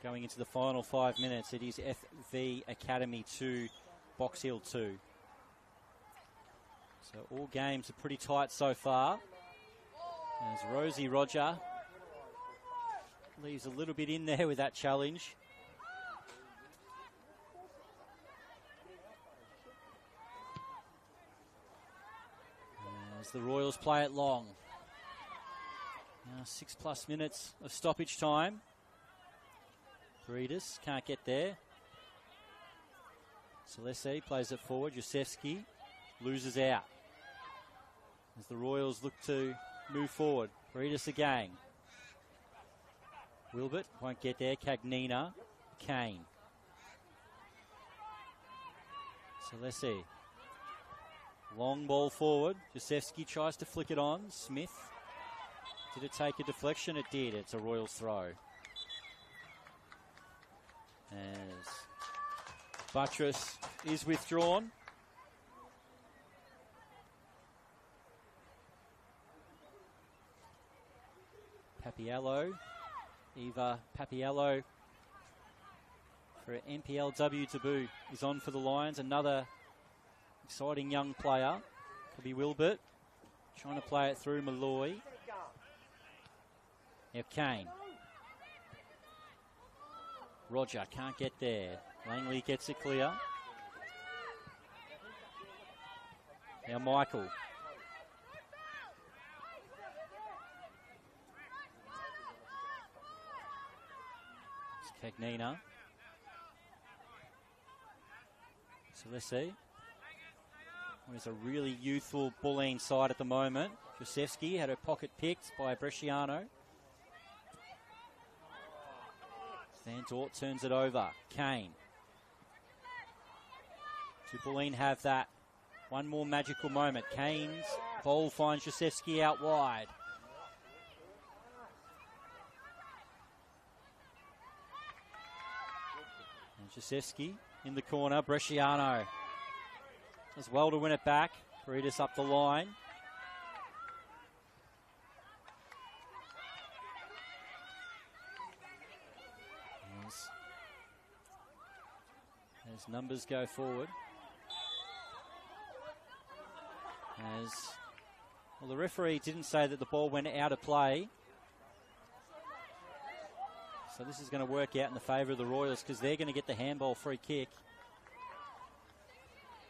going into the final 5 minutes, it is FV Academy 2, Box Hill 2. So all games are pretty tight so far. As Rosie Roger leaves a little bit in there with that challenge. As the Royals play it long. Now 6+ minutes of stoppage time. Paredes can't get there. Celeste plays it forward. Yosefsky loses out. As the Royals look to move forward. Paredes again. Wilbert won't get there. Cagnina. Kane. Celeste. Long ball forward. Josefsky tries to flick it on. Smith. Did it take a deflection? It did. It's a Royals throw. As Buttress is withdrawn. Papiello. Eva Papiello for an NPLW debut is on for the Lions. Another exciting young player. Could be Wilbert. Trying to play it through Malloy. Now Kane. Roger can't get there. Langley gets it clear. Now Michael. It's Cagnina. So let's see. There's a really youthful Bulleen side at the moment. Josefsky had her pocket picked by Bresciano. Van Dort turns it over. Kane. Do Bulleen have that one more magical moment? Kane's ball finds Josefsky out wide. And Josefsky in the corner. Bresciano does well to win it back. Paredes up the line. As numbers go forward. Well, the referee didn't say that the ball went out of play. So this is going to work out in the favour of the Royals because they're going to get the handball free kick.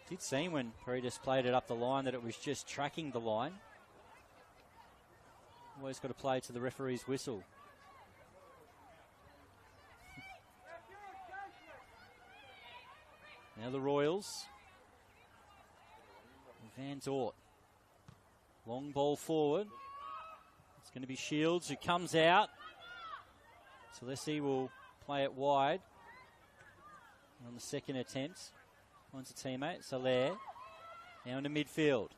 Did seem when Paredes played it up the line that it was just tracking the line. Always got to play to the referee's whistle. Now the Royals. Van Dort. Long ball forward. It's going to be Shields who comes out. Celeste will play it wide on the second attempt. Finds a teammate, Soler. Now into midfield.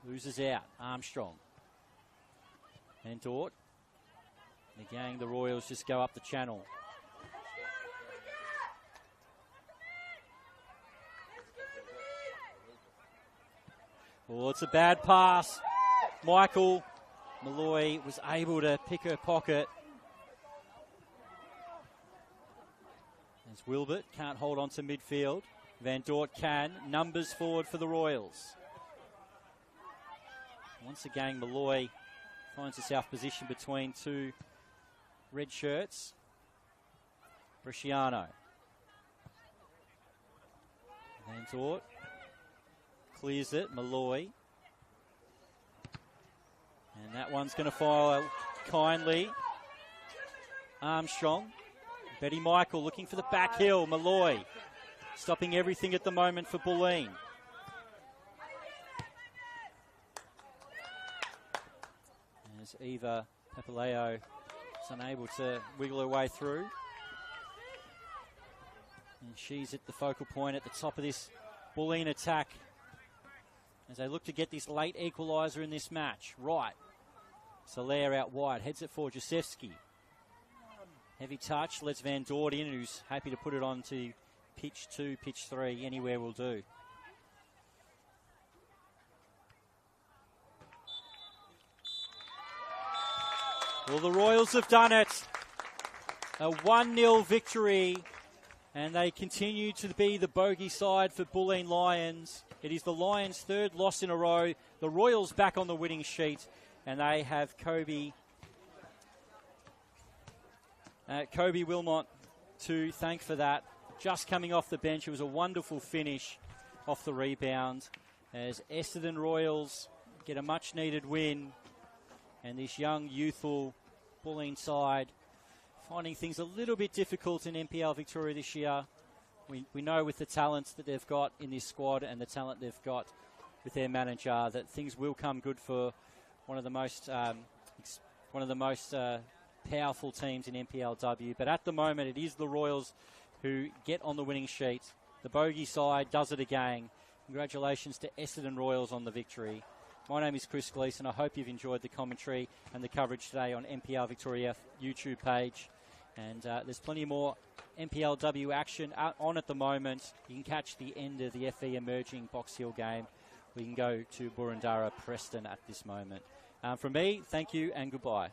Loses out. Armstrong. And Dort. And again, the Royals just go up the channel. Oh, it's a bad pass. Michael Malloy was able to pick her pocket. As Wilbert can't hold on to midfield. Van Dort can. Numbers forward for the Royals. Once again, Malloy finds herself positioned between two red shirts. Bresciano. Van Dort clears it. Malloy. And that one's going to fire kindly. Armstrong. Betty Michael looking for the back heel. Malloy stopping everything at the moment for Bulleen. As Eva Papaleo is unable to wiggle her way through. And she's at the focal point at the top of this Bulleen attack as they look to get this late equaliser in this match. Right. Soler out wide. Heads it for Jasewski. Heavy touch. Lets Van Dort in, who's happy to put it on to pitch 2, pitch 3. Anywhere will do. Well, the Royals have done it. A 1-0 victory. And they continue to be the bogey side for Bulleen Lions. It is the Lions' third loss in a row. The Royals back on the winning sheet. And they have Kobe Wilmot to thank for that. Just coming off the bench. It was a wonderful finish off the rebound. As Essendon Royals get a much-needed win. And this young, youthful Bulleen side finding things a little bit difficult in NPL Victoria this year. We know with the talents that they've got in this squad and the talent they've got with their manager that things will come good for one of the most powerful teams in NPLW. But at the moment, it is the Royals who get on the winning sheet. The bogey side does it again. Congratulations to Essendon Royals on the victory. My name is Chris Gleeson. I hope you've enjoyed the commentary and the coverage today on NPL Victoria YouTube page. And there's plenty more NPLW action on at the moment. You can catch the end of the FE Emerging Box Hill game. We can go to Boroondara Preston at this moment. From me, thank you and goodbye.